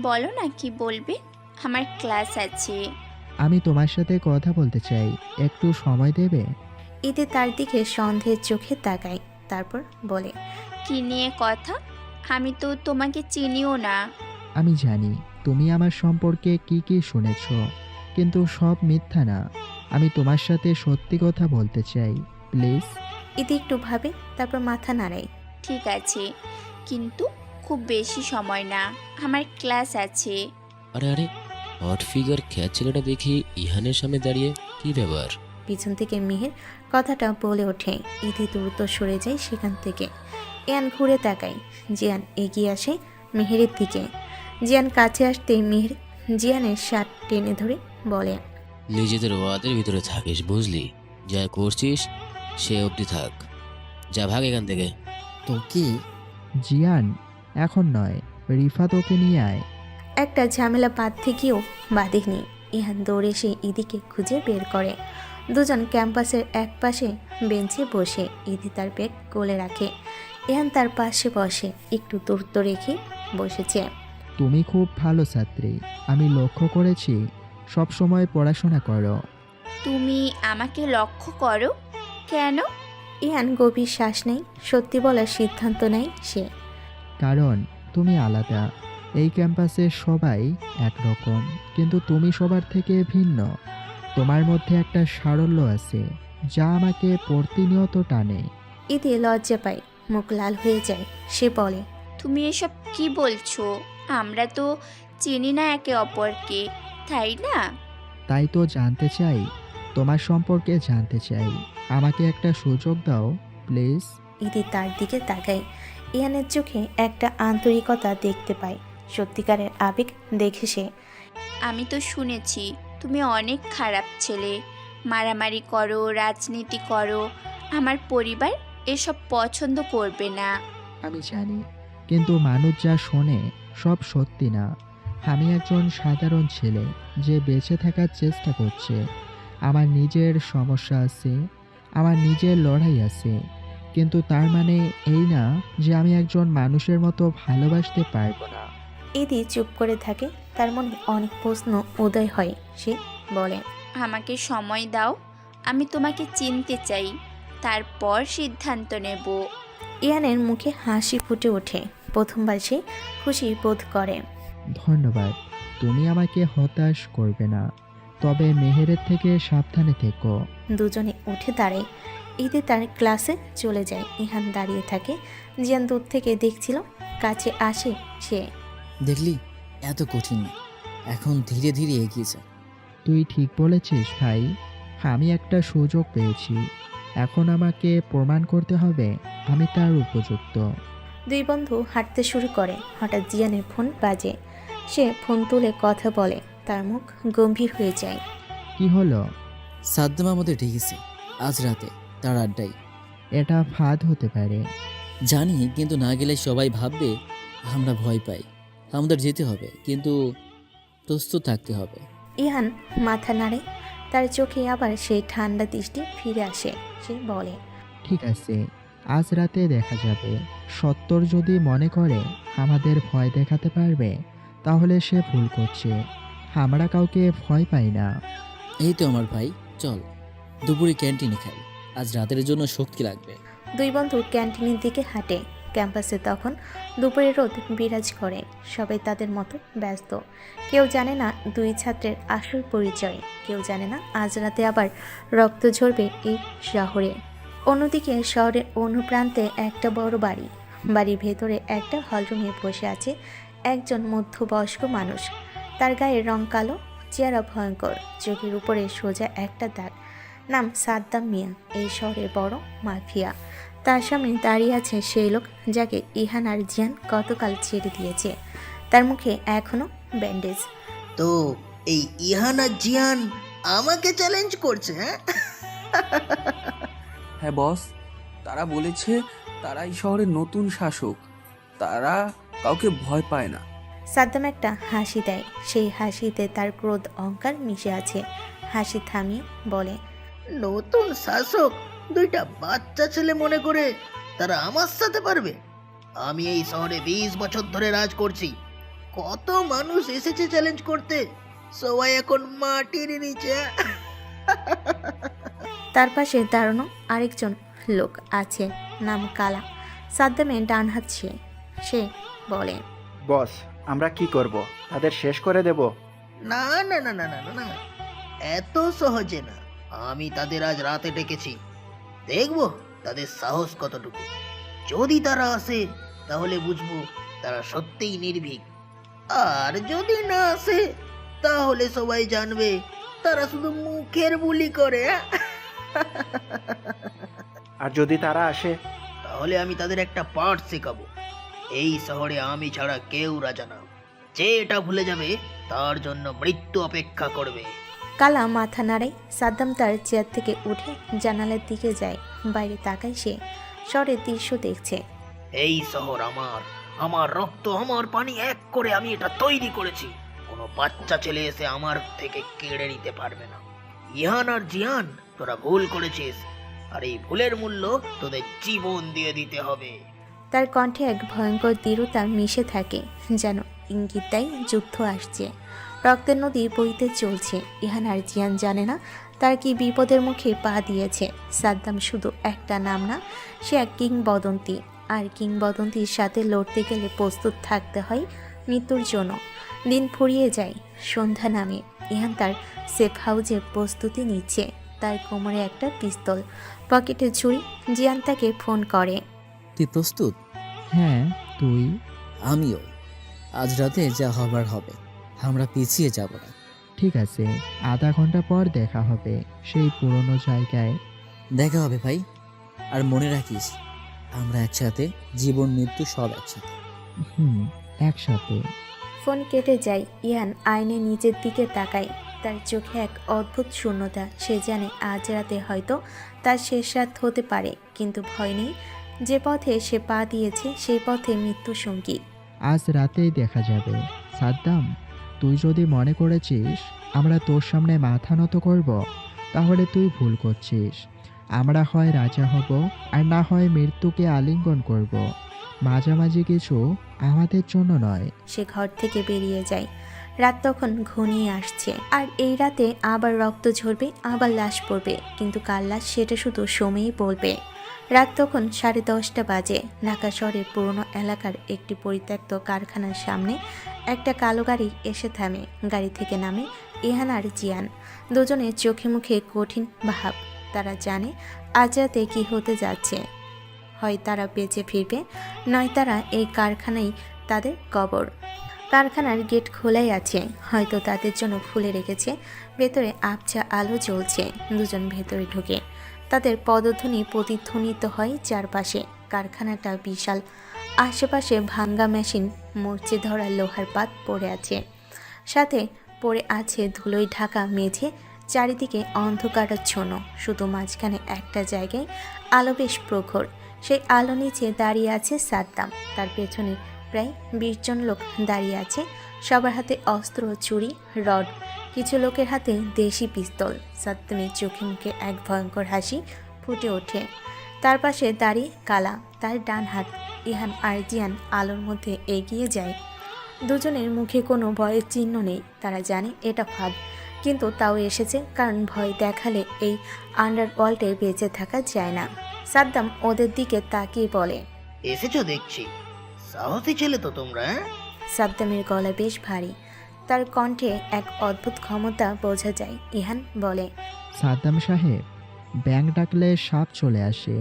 বলো না কি বলবে। আমার ক্লাস আছে। আমি তোমার সাথে কথা বলতে চাই, একটু সময় দেবে? ইতি তার দিকে সন্দেহের চোখে তাকায়, তারপর বলে, কি নিয়ে কথা? আমি তো তোমাকে চিনিও না। আমি জানি তুমি আমার সম্পর্কে কি কি শুনেছ, কিন্তু সব মিথ্যা না। আমি তোমার সাথে সত্যি কথা বলতে চাই, প্লিজ। ইতি একটু ভাবে, তারপর মাথা নাড়ায়। ঠিক আছে, কিন্তু খুব বেশি সময় না, আমার ক্লাস আছে। আরে আরে, হট ফিগার খ্যাত ছেলেটা দেখি ইহানের সামনে দাঁড়িয়ে, কি ব্যাপার? পিছন থেকে মেহের কথাটা বলে ওঠে। ইতি দ্রুত সরে যায় সেখান থেকে। ইয়ান ঘুরে তাকায়, জিয়ান এগিয়ে আসে মেহেরের দিকে। জিয়ান কাছে আসতেই মেহের জিয়ানের শার্ট টেনে ধরে বলে, নিজেদের ওয়াদের ভিতরে থাকিস, বুঝলি? যা করছিস সে অবধি থাক, যা ভাগ এখান থেকে। তো কি? জিয়ান, এখন নয়, রিফাত ওকে নিয়ে আয়। একটা ঝামেলা বাঁধতে গিয়েও বাঁধেনি। ইহান দৌড়ে এসে ইদিকে খুঁজে বের করে। দুজন ক্যাম্পাসের এক পাশে বেঞ্চে বসে, ইদি তার ব্যাগ কোলে রাখে। ইহান তার পাশে বসে, একটু দূরত্ব রেখে বসেছে। তুমি খুব ভালো ছাত্রী, আমি লক্ষ্য করেছি, সব সময় পড়াশোনা করো। তুমি আমাকে লক্ষ্য করো কেন? ইহান গভীর শ্বাস নেয়, সত্যি বলার সিদ্ধান্ত নেয় সে। কারণ তুমি আলাদা। এই ক্যাম্পাসে সবাই একরকম, কিন্তু তুমি সবার থেকে ভিন্ন। তোমার মধ্যে একটা সারল্য আছে যা আমাকে প্রতিনিয়ত টানে। ইদি লজ্জা পায়, মুখ লাল হয়ে যায়। সে বলে, তুমি এসব কি বলছো? আমরা তো চিনি না একে অপরকে, তাই না? তাই তো জানতে চাই, তোমার সম্পর্কে জানতে চাই। আমাকে একটা সুযোগ দাও, প্লিজ। ইদি তার দিকে তাকায়। ইহানের চোখে একটা আন্তরিকতা দেখতে পায়, সত্যিকারের আবেগ দেখে সে। আমি তো শুনেছি তুমি অনেক খারাপ ছেলে, মারামারি করো, রাজনীতি করো। আমার পরিবার এসব পছন্দ করবে না। আমি জানি, কিন্তু মানুষ যা শোনে সব সত্যি না। আমি একজন সাধারণ ছেলে যে বেঁচে থাকার চেষ্টা করছে। আমার নিজের সমস্যা আছে, আমার নিজের লড়াই আছে, কিন্তু তার মানে এই না যে আমি একজন মানুষের মতো ভালোবাসতে পারবো না। ইদি চুপ করে থাকে, তার মনে অনেক প্রশ্ন উদয় হয়। সে বলে, আমাকে সময় দাও, আমি তোমাকে চিনতে চাই, তারপর সিদ্ধান্ত নেব। ইয়ানের মুখে হাসি ফুটে ওঠে। প্রথমবার সে খুশি বোধ করে। ধন্যবাদ, তুমি আমাকে হতাশ করবে না, তবে মেহেরের থেকে সাবধানে থেকো। দুজনে উঠে দাঁড়ায়। ইদি তার ক্লাসে চলে যায়। ইহান দাঁড়িয়ে থাকে। জিয়ান দূর থেকে দেখছিল, কাছে আসে সে। দেখলি, এত কঠিন না, এখন ধীরে ধীরে এগিয়ে যা। তুই ঠিক বলেছিস ভাই, আমি একটা সুযোগ পেয়েছি। এখন আমাকে প্রমাণ করতে হবে আমি তার উপযুক্ত। দুই বন্ধু হাঁটতে শুরু করে। হঠাৎ জিয়ানের ফোন বাজে। সে ফোন তুলে কথা বলে, তার মুখ গম্ভীর হয়ে যায়। কি হলো? সাদ্দাম আমাদের ডেকেছে আজ রাতে, তার আড্ডায়। এটা ফাঁদ হতে পারে। জানি, কিন্তু না গেলে সবাই ভাববে আমরা ভয় পাই। আমাদের যেতে হবে, কিন্তু প্রস্তুত থাকতে হবে। ইহান মাথা নাড়ে, তার চোখে আবার সেই ঠান্ডা দৃষ্টি ফিরে আসে। সে বলে, ঠিক আছে, আজ রাতে দেখা যাবে। সত্তর যদি মনে করে আমাদের ভয় দেখাতে পারবে, তাহলে সে ভুল করছে। আমরা কাউকে ভয় পাই না। এই তো আমার ভাই, চল দুপুরে ক্যান্টিনে খাই, আজ রাতের জন্য শক্তি লাগবে। দুই বন্ধু ক্যান্টিনের দিকে হাঁটে। ক্যাম্পাসে তখন দুপুরের রোদ বিরাজ করে। সবাই তাদের মতো ব্যস্ত। কেউ জানে না দুই ছাত্রের আসল পরিচয়, কেউ জানে না আজ রাতে আবার রক্ত ঝরবে এই শহরে। অন্যদিকে শহরের অনুপ্রান্তে একটা বড় বাড়ি। বাড়ির ভেতরে একটা হলরুমে বসে আছে একজন মধ্যবয়স্ক মানুষ। তার গায়ের রং কালো, চেহারা ভয়ঙ্কর, চোখের উপরে সোজা একটা দাগ। নাম সাদ্দাম মিয়া, এই শহরের বড় মাফিয়া। তার সামনে দাঁড়িয়ে আছে সেই লোক যাকে ইহান আর জিয়ান গতকাল ছেড়ে দিয়েছে। তার মুখে এখনো ব্যান্ডেজ। তো এই ইহান আর জিয়ান আমাকে চ্যালেঞ্জ করছে, হ্যাঁ? হ্যাঁ বস, তারা বলেছে তারা এই শহরের নতুন শাসক। তারা কাউকে ভয় পায় না। সাদ্দাম একটা হাসি দেয়, সেই হাসিতে তার ক্রোধ অহংকার মিশে আছে। হাসি থামিয়ে বলে, নতুন শাসক দুইটা বাচ্চা ছেলে মনে করে তারা আমার সাথে পারবে? আমি এই শহরে 20 বছর ধরে রাজ করছি। কত মানুষ এসেছে চ্যালেঞ্জ করতে, সবাই এখন মাটির নিচে। তার পাশে দাঁড়ানো আরেকজন লোক আছে, নাম কালা। সাদ্দামের ডান হাত সে বলে, বস, আমরা কি করব? তাদের শেষ করে দেব? না না না না না না না, এত সহজে না। আমি তাদের আজ রাতে ডেকেছি, দেখবো তাদের সাহস কতটুকু। যদি তারা আসে তাহলে বুঝবো তারা সত্যিই নির্ভীক, আর যদি না আসে তাহলে সবাই জানবে তারা শুধু মুখের বুলি করে। আর যদি তারা আসে? তাহলে আমি তাদের একটা পাঠ শেখাবো। এই শহরে আমি ছাড়া কেউ রাজা না। যে এটা ভুলে যাবে তার জন্য মৃত্যু অপেক্ষা করবে। কালা মাথা নাড়ায়। সাদ্দাম তার চেয়ার থেকে উঠে জানালার দিকে যায়। বাইরে তাকায় সে, শহরের দৃশ্য দেখছে। এই শহর আমার, আমার রক্ত, আমার পানি এক করে আমি এটা তৈরি করেছি। কোনো বাচ্চা ছেলে এসে আমার থেকে কেড়ে নিতে পারবে না। ইহান আর জিয়ান, তোরা ভুল করেছিস, আর এই ভুলের মূল্য তোদের জীবন দিয়ে দিতে হবে। তার কণ্ঠে এক ভয়ঙ্কর দৃঢ়তা মিশে থাকে, যেন ইঙ্গিত দেয় যুদ্ধ আসছে। রক্তের নদী বইতে চলছে। ইহান আর জিয়ান জানে না তার কি বিপদের মুখে পা দিয়েছে। সাদ্দাম শুধু একটা নাম না, সে এক কিংবদন্তি, আর কিংবদন্তির সাথে লড়তে গেলে প্রস্তুত থাকতে হয় মৃত্যুর জন্য। দিন ফুরিয়ে যায়, সন্ধ্যা নামে। ইহান তার সেফ হাউজে প্রস্তুতি নিচ্ছে, তার কোমরে একটা পিস্তল, পকেটে ছুরি। জিয়ান তাকে ফোন করে। তুই প্রস্তুত? হ্যাঁ, তুই? আমিও। আজ রাতে যা হবার হবে, আমরা পিছিয়ে যাব না। ঠিক আছে, আধা ঘন্টা পর দেখা হবে সেই পুরনো জায়গায়। দেখা হবে ভাই। আর মনে রাখিস, আমরা একসাথে, জীবন মৃত্যু সব একসাথে। একসাথে। ফোন কেটে যায়। ইহান আয়নে নিজের দিকে তাকায়। তার চোখে এক অদ্ভুত শূন্যতা। সে জানে আজ রাতে হয়তো তার শেষ রাত হতে পারে, কিন্তু ভয় নেই। যে পথে সে পা দিয়েছে সেই পথে মৃত্যু সঙ্গী। আজ রাতেই দেখা যাবে। সাদ্দাম, তুই যদি মনে করেছিস আমরা তোর সামনে মাথা নত করব, তাহলে তুই ভুল করছিস। আমরা হয় রাজা হব, আর না হয় মৃত্যুকে আলিঙ্গন করব। মাঝামাঝি কিছু আমাদের জন্য নয়। সে ঘর থেকে বেরিয়ে যায়। রাত তখন ঘনিয়ে আসছে, আর এই রাতে আবার রক্ত ঝরবে, আবার লাশ পড়বে, কিন্তু কার লাশ সেটা শুধু সময়ই বলবে। রাত তখন 10:30 বাজে। ঢাকা শহরের পুরনো এলাকার একটি পরিত্যক্ত কারখানার সামনে একটা কালো গাড়ি এসে থামে। গাড়ি থেকে নামে ইহান আর জিয়ান। দুজনের চোখে মুখে কঠিন ভাব। তারা জানে আজ রাতে কি হতে যাচ্ছে। হয় তারা বেঁচে ফিরবে, নয় তারা এই কারখানায় তাদের কবর। কারখানার গেট খোলাই আছে, হয়তো তাদের জন্য খুলে রেখেছে। ভেতরে আবছা আলো জ্বলছে। দুজন ভেতরে ঢুকে। তাদের পদধ্বনি প্রতিধ্বনিত হয় চারপাশে। কারখানাটা বিশাল, আশেপাশে ভাঙ্গা মেশিন, মরচে ধরা লোহার পাত পড়ে আছে, সাথে পড়ে আছে ধুলোয় ঢাকা মেঝে। চারিদিকে অন্ধকারাচ্ছন্ন, শুধু মাঝখানে একটা জায়গায় আলো বেশ প্রখর। সেই আলো নিচে দাঁড়িয়ে আছে সাদ্দাম। তার পেছনে প্রায় 20 জন লোক দাঁড়িয়ে আছে। সবার হাতে অস্ত্র, ছুরি, রড, কিছু লোকের হাতে দেশি পিস্তল। সাদ্দামের চোখে মুখে এক ভয়ঙ্কর হাসি ফুটে ওঠে। তার পাশে দাঁড়িয়ে কালা, তার ডান হাত। ইহান আর জিয়ান আলোর মধ্যে এগিয়ে যায়। দুজনের মুখে কোনো ভয়ের চিহ্ন নেই। তারা জানে এটা ফাঁদ, কিন্তু তাও এসেছে, কারণ ভয় দেখালে এই আন্ডারওয়ার্ল্ডে বেঁচে থাকা যায় না। সাদ্দাম ওদের দিকে তাকিয়ে বলে, এসেছো দেখছি, সাহসী ছেলে তো তোমরা। সাদ্দামের গলা বেশ ভারী, তার কণ্ঠে এক অদ্ভুত ক্ষমতা বোঝা যায়। ইহান বলে, সাদ্দাম সাহেব, ব্যাঙ ডাকলে সাপ চলে আসে।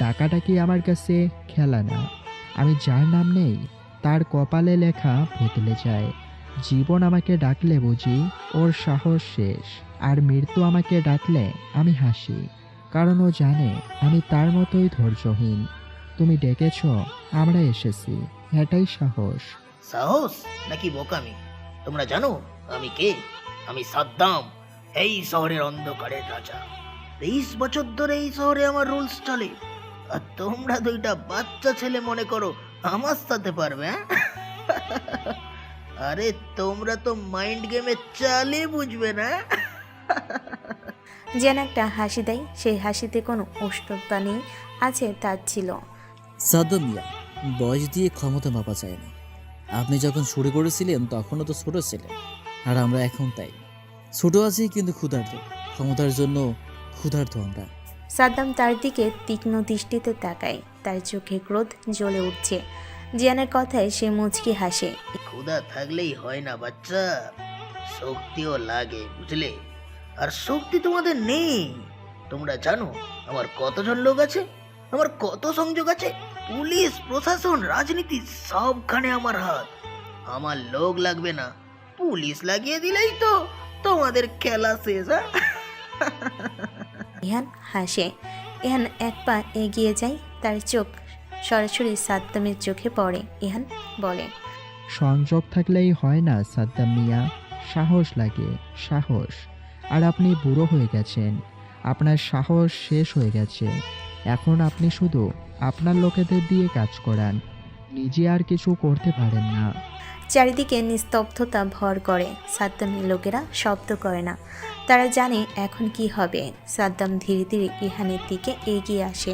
ডাকাডাকি আমার কাছে খেলা না। আমি যার নাম নেই তার কপালে লেখা বদলে যায়। জীবন আমাকে ডাকলে বুঝি ওর সাহস শেষ, আর মৃত্যু আমাকে ডাকলে আমি হাসি, কারণ ও জানে আমি তার মতোই ধৈর্যহীন। তুমি ডেকেছ, আমরা এসেছি, এটাই সাহস। সাহস নাকি বোকামি? তোমরা জানো আমি কে? আমি সাদ্দাম, এই শহরের অন্ধকারের রাজা। 23 বছর ধরে এই শহরে আমার রুলস চলে, আর তোমরা দুইটা বাচ্চা ছেলে মনে করো আমার সাথে পারবে, হ্যাঁ? আরে তোমরা তো মাইন্ড গেমের চালে বুঝবে না। জিয়ান একটা হাসি দেয়, সেই হাসিতে কোনো উষ্ণতা নেই, আছে তার ছিল। সাদ্দাম মিয়া, বয়স দিয়ে ক্ষমতা মাপা যায় না। আপনি যখন শুরু করেছিলেন তখনও তো ছোট ছিলেন, আর আমরা এখন তাই ছোট আছি কিন্তু ক্ষুধার্ত। ক্ষমতার জন্য ক্ষুধার্ত আমরা। সাদ্দাম তার দিকে তীক্ষ্ণ দৃষ্টিতে তাকায়, তার চোখে ক্রোধ জ্বলে উঠছে। জিয়ানের কথায় সে মুচকি হাসে। ক্ষুধা থাকলেই হয় না বাচ্চা, শক্তিও লাগে, বুঝলে? আর শক্তি তোমাদের নেই। তোমরা জানো আমার কতজন লোক আছে, আমার কত সংযোগ আছে? পুলিশ, প্রশাসন, রাজনীতি সবখানে আমার হাত। আমার লোক লাগবে না, পুলিশ লাগিয়ে দিলেই তো তোমাদের খেলা শেষ। ইহান হাসে। ইহান এক পা এগিয়ে যায়, তার চোখ সরাসরি সাদ্দামের চোখে পড়ে। ইহান বলে, সংযোগ থাকলেই হয় না সাদ্দাম মিয়া, সাহস লাগে, সাহস। আর আপনি বুড়ো হয়ে গেছেন, আপনার সাহস শেষ হয়ে গেছে। এখন আপনি শুধু আপনার লোকেদের দিয়ে কাজ করান, নিজে আর কিছু করতে পারেন না। চারিদিকে নিস্তব্ধতা ভর করে। সাদ্দামের লোকেরা শব্দ করে না, তারা জানে এখন কি হবে। সাদ্দাম ধীরে ধীরে ইহানের দিকে এগিয়ে আসে,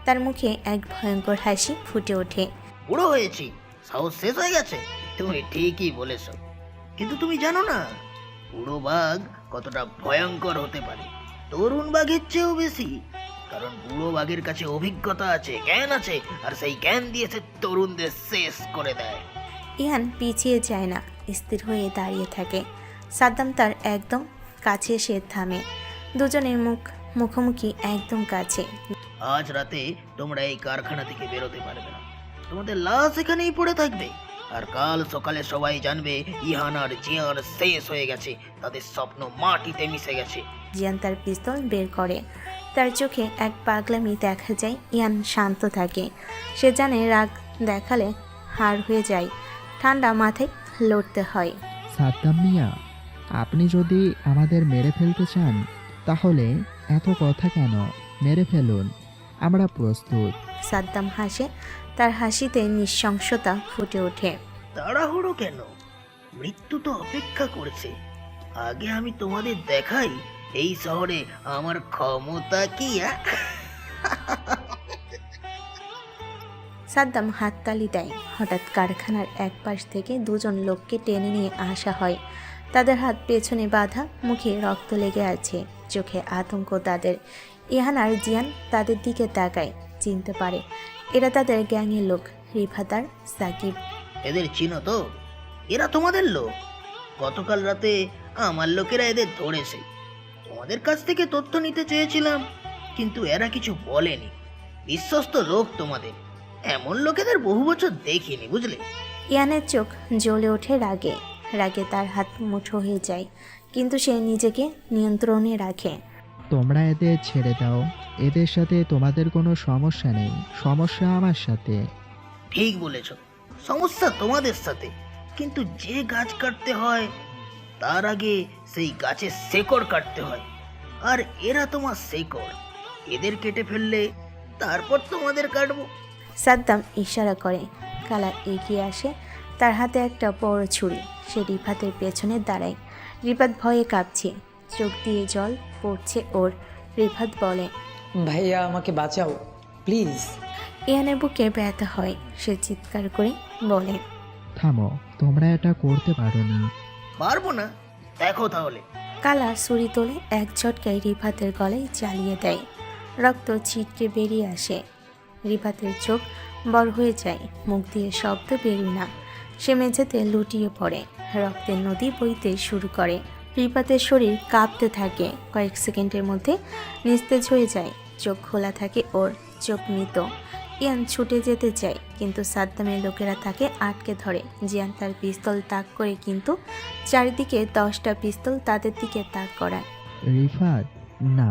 তার মুখে এক ভয়ঙ্কর হাসি ফুটে ওঠে। বুড়ো হয়েছি, সাহস শেষ হয়ে গেছে, তুমি ঠিকই বলেছ। কিন্তু তুমি জানো না বুড়ো বাঘ কতটা ভয়ঙ্কর হতে পারে, তরুণ বাঘের চেয়েও বেশি। কারণ বুড়ো বাঘের কাছে অভিজ্ঞতা আছে, জ্ঞান আছে, আর সেই জ্ঞান দিয়ে সে তরুণদের শেষ করে দেয়। ইহান পিছিয়ে যায় না, স্থির হয়ে দাঁড়িয়ে থাকে। সাদ্দাম তার একদম কাছে এসে থামে, দুজনের মুখোমুখি একদম কাছে। আজ রাতে তোমরা এই কারখানা থেকে বেরোতে পারবে না, তোমাদের লাশ এখানেই পড়ে থাকবে। আর কাল সকালে সবাই জানবে ইহান আর জিয়ান শেষ হয়ে গেছে, তাদের স্বপ্ন মাটিতে মিশে গেছে। জিয়ান তার পিস্তল বের করে, তার চোখে এক পাগলামি দেখা যায়। ইয়ান শান্ত থাকে, সে জানে রাগ দেখালে হার হয়ে যায়, ঠান্ডা মাথায় লড়তে হয়। সাদ্দাম মিয়া, আপনি যদি আমাদের মেরে ফেলতে চান তাহলে এত কথা কেন, মেরে ফেলুন, আমরা প্রস্তুত। সাদ্দাম হাসে, তার হাসিতে নৃশংসতা ফুটে ওঠে। তাড়াহুড়ো কেন? মৃত্যু তো অপেক্ষা করছে। আগে আমি তোমাদের দেখাই এই শহরে আমার ক্ষমতা কি। সাদ্দাম হাততালি দেয়। হঠাৎ কারখানার এক পাশ থেকে দুজন লোককে টেনে নিয়ে আসা হয়, তাদের হাত পেছনে বাঁধা, মুখে রক্ত লেগে আছে, চোখে আতঙ্ক তাদের। ইহান আর জিয়ান তাদের দিকে তাকায়, চিনতে পারে এরা তাদের গ্যাংয়ের লোক, রিফাত আর সাকিব। এদের চিনো তো? এরা তোমাদের লোক। গতকাল রাতে আমার লোকেরা এদের ধরেছে। তোমাদের কাছ থেকে তথ্য নিতে চেয়েছিলাম, কিন্তু এরা কিছু বলেনি। বিশ্বস্ত লোক তোমাদের, এমন লোকেদের বহু বছর দেখিনি, বুঝলে? ইয়ানের চোখ জ্বলে ওঠে রাগে, রাগে তার হাত মুঠো হয়ে যায়, কিন্তু সে নিজেকে নিয়ন্ত্রণে রাখে। তোমরা এদের ছেড়ে দাও, এদের সাথে তোমাদের কোনো সমস্যা নেই, সমস্যা আমার সাথে। ঠিক বলেছ, সমস্যা তোমাদের সাথে, কিন্তু যে গাছ কাটতে হয় তার আগে সেই গাছের শেকড় কাটতে হয়। আর এরা তোমার শেকড়, এদের কেটে ফেললে তারপর তোমাদের কাটবো। সাদ্দাম ইশারা করে, কালা এগিয়ে আসে, তার হাতে একটা বড় ছুরি। সে রিফাতের পেছনে দাঁড়ায়। রিফাত ভয়ে কাঁপছে, চোখ দিয়ে জল পড়ছে ওর। রিফাত বলে, ভাইয়া আমাকে বাঁচাও প্লিজ। ইয়ানের বুকে ব্যথা হয়, সে চিৎকার করে বলে, থামো, তোমরা এটা করতে পারোনি। পারবো না? দেখো তাহলে। কালা ছুরি তোলে, এক ঝটকায় রিফাতের গলায় চালিয়ে দেয়। রক্ত ছিটকে বেরিয়ে আসে, রিফাতের চোখ বড় হয়ে যায়, মুখ দিয়ে শব্দ বেরোয় না। সে মেঝেতে লুটিয়ে পড়ে, রক্তের নদী বইতে শুরু করে। রিফাতের শরীর কাঁপতে থাকে, কয়েক সেকেন্ডের মধ্যে নিস্তেজ হয়ে যায়। চোখ খোলা থাকে ওর, চোখ মৃত। ইয়ান ছুটে যেতে চায়, কিন্তু সাদ্দামের লোকেরা তাকে আটকে ধরে। জিয়ান তার পিস্তল তাক করে, কিন্তু চারিদিকে 10টা পিস্তল তাদের দিকে তাক করায়। রিফাত, না।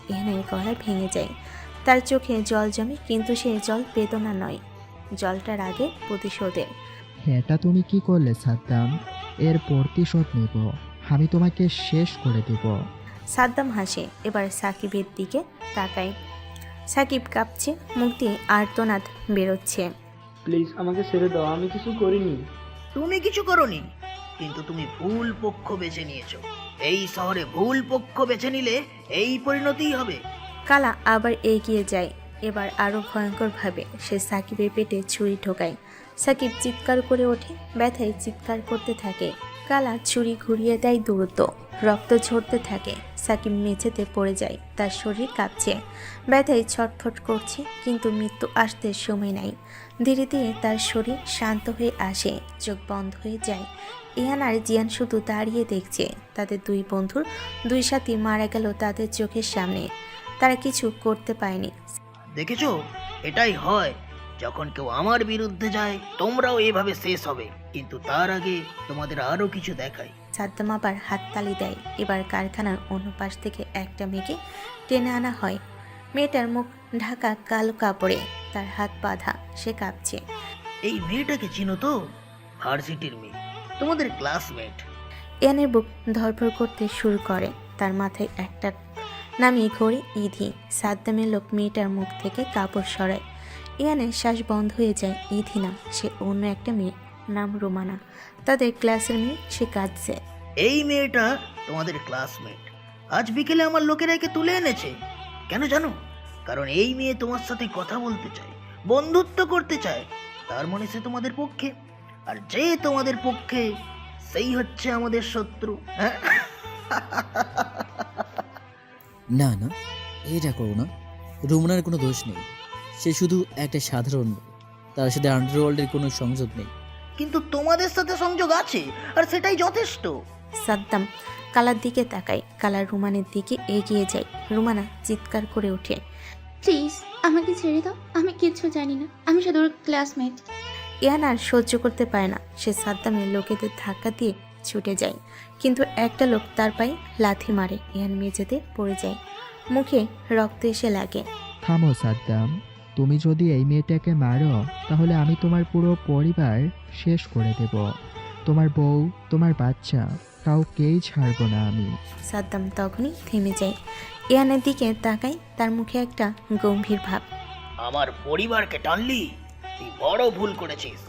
ইহানের গলা ভেঙে যায়, তার চোখে জল জমে, কিন্তু সে জল বেদনা নয়, জলটার আগে প্রতিশোধের। এটা তুমি কি করলে সাদ্দাম? এর প্রতিশোধ নেব, আমি তোমাকে শেষ করে দেব। সাদ্দাম হাসে, এবার সাকিবের দিকে তাকায়। সাকিব কাঁপছে, মুখ দিয়ে আর্তনাদ বেরোচ্ছে। প্লিজ আমাকে ছেড়ে দাও, আমি কিছু করিনি। তুমি কিছু করনি, কিন্তু তুমি ভুল পক্ষ বেছে নিয়েছো। এই শহরে ভুল পক্ষ বেছে নিলে এই পরিণতিই হবে। কালা আবার এগিয়ে যায়, এবার আরও ভয়ঙ্করভাবে সে সাকিবের পেটে ছুরি ঢোকায়। সাকিব চিৎকার করে ওঠে, ব্যথায় চিৎকার করতে থাকে। কালা ছুরি ঘুরিয়ে দেয় দ্রুত, রক্ত ঝরতে থাকে। সাকিব মেঝেতে পড়ে যায়, তার শরীর কাঁপছে, ব্যথায় ছটফট করছে, কিন্তু মৃত্যু আসতে সময় নাই। ধীরে ধীরে তার শরীর শান্ত হয়ে আসে, চোখ বন্ধ হয়ে যায়। ইহান আর জিয়ান শুধু দাঁড়িয়ে দেখছে, তাদের দুই বন্ধুর দুই সাথী মারা গেল তাদের চোখের সামনে। তারা কিছু করতে পারেনি। দেখেছো, এটাই হয় যখন কেউ আমার বিরুদ্ধে যায়, তোমরাও এভাবে শেষ হবে। কিন্তু তার আগে তোমাদের আরো কিছু দেখাই। সাদ্দাম আবার হাততালি দেয়। এবার কারখানার অন্য পাশ থেকে একটা মেয়েকে টেনে আনা হয়। মেয়েটার মুখ ঢাকা কালো কাপড়ে, তার হাত বাঁধা, সে কাঁপছে। এই মেয়েটাকে চিনো তো? ভার্সিটির মেয়ে, তোমাদের ক্লাসমেট। ইয়ানের বুক ধরপড় করতে শুরু করে, তার মাথায় একটা নামিয়ে ঘোরে ইধি। সাদ্দামের লোক মেয়েটার মুখ থেকে কাপড় সরায়। ইয়ানের শ্বাস বন্ধ হয়ে যায়। ইধি না, সে অন্য একটা মেয়ে, নাম রোমানা, তাদের ক্লাসের মেয়ে। সে কাঁদছে। এই মেয়েটা তোমাদের ক্লাসমেট। আজ বিকেলে আমার লোকেরা একে তুলে এনেছে। কেন জানো? কারণ এই মেয়ে তোমার সাথে কথা বলতে চায়, বন্ধুত্ব করতে চায়। তার মানে সে তোমাদের পক্ষে, আর যে তোমাদের পক্ষে সেই হচ্ছে আমাদের শত্রু। হ্যাঁ? না না, এটা করো না। রুমনার কোনো দোষ নেই, সে শুধু একটা সাধারণ মেয়ে। তার সাথে আন্ডারওয়ার্ল্ডের কোনো সংযোগ নেই। কিন্তু তোমাদের সাথে সংযোগ আছে, আর সেটাই যথেষ্ট। সাদ্দাম কালার দিকে তাকায়, কালার রুমানের দিকে এগিয়ে যায়। রুমানা চিৎকার করে ওঠে। প্লিজ আমাকে ছেড়ে দাও, আমি কিচ্ছু জানি না, আমি শুধু ওর ক্লাসমেট। ইয়ান আর সহ্য করতে পারে না, সে সাদ্দামের লোকেদের ধাক্কা দিয়ে ছুটে যায়, কিন্তু একটা লোক তার পায়ে লাথি মারে। ইয়ান মেঝেতে পড়ে যায়, মুখে রক্ত এসে লাগে। থামো সাদ্দাম, তুমি যদি এই মেয়েটাকে মারো তাহলে আমি তোমার পুরো পরিবার শেষ করে দেব। তোমার বউ, তোমার বাচ্চা, কাউকেই ছাড়বো না আমি। সাদ্দাম তখনই থেমে যায়, ইয়ানের দিকে তাকায়, তার মুখে একটা গম্ভীর ভাব। আমার পরিবারকে টানলি, তুই বড় ভুল করেছিস।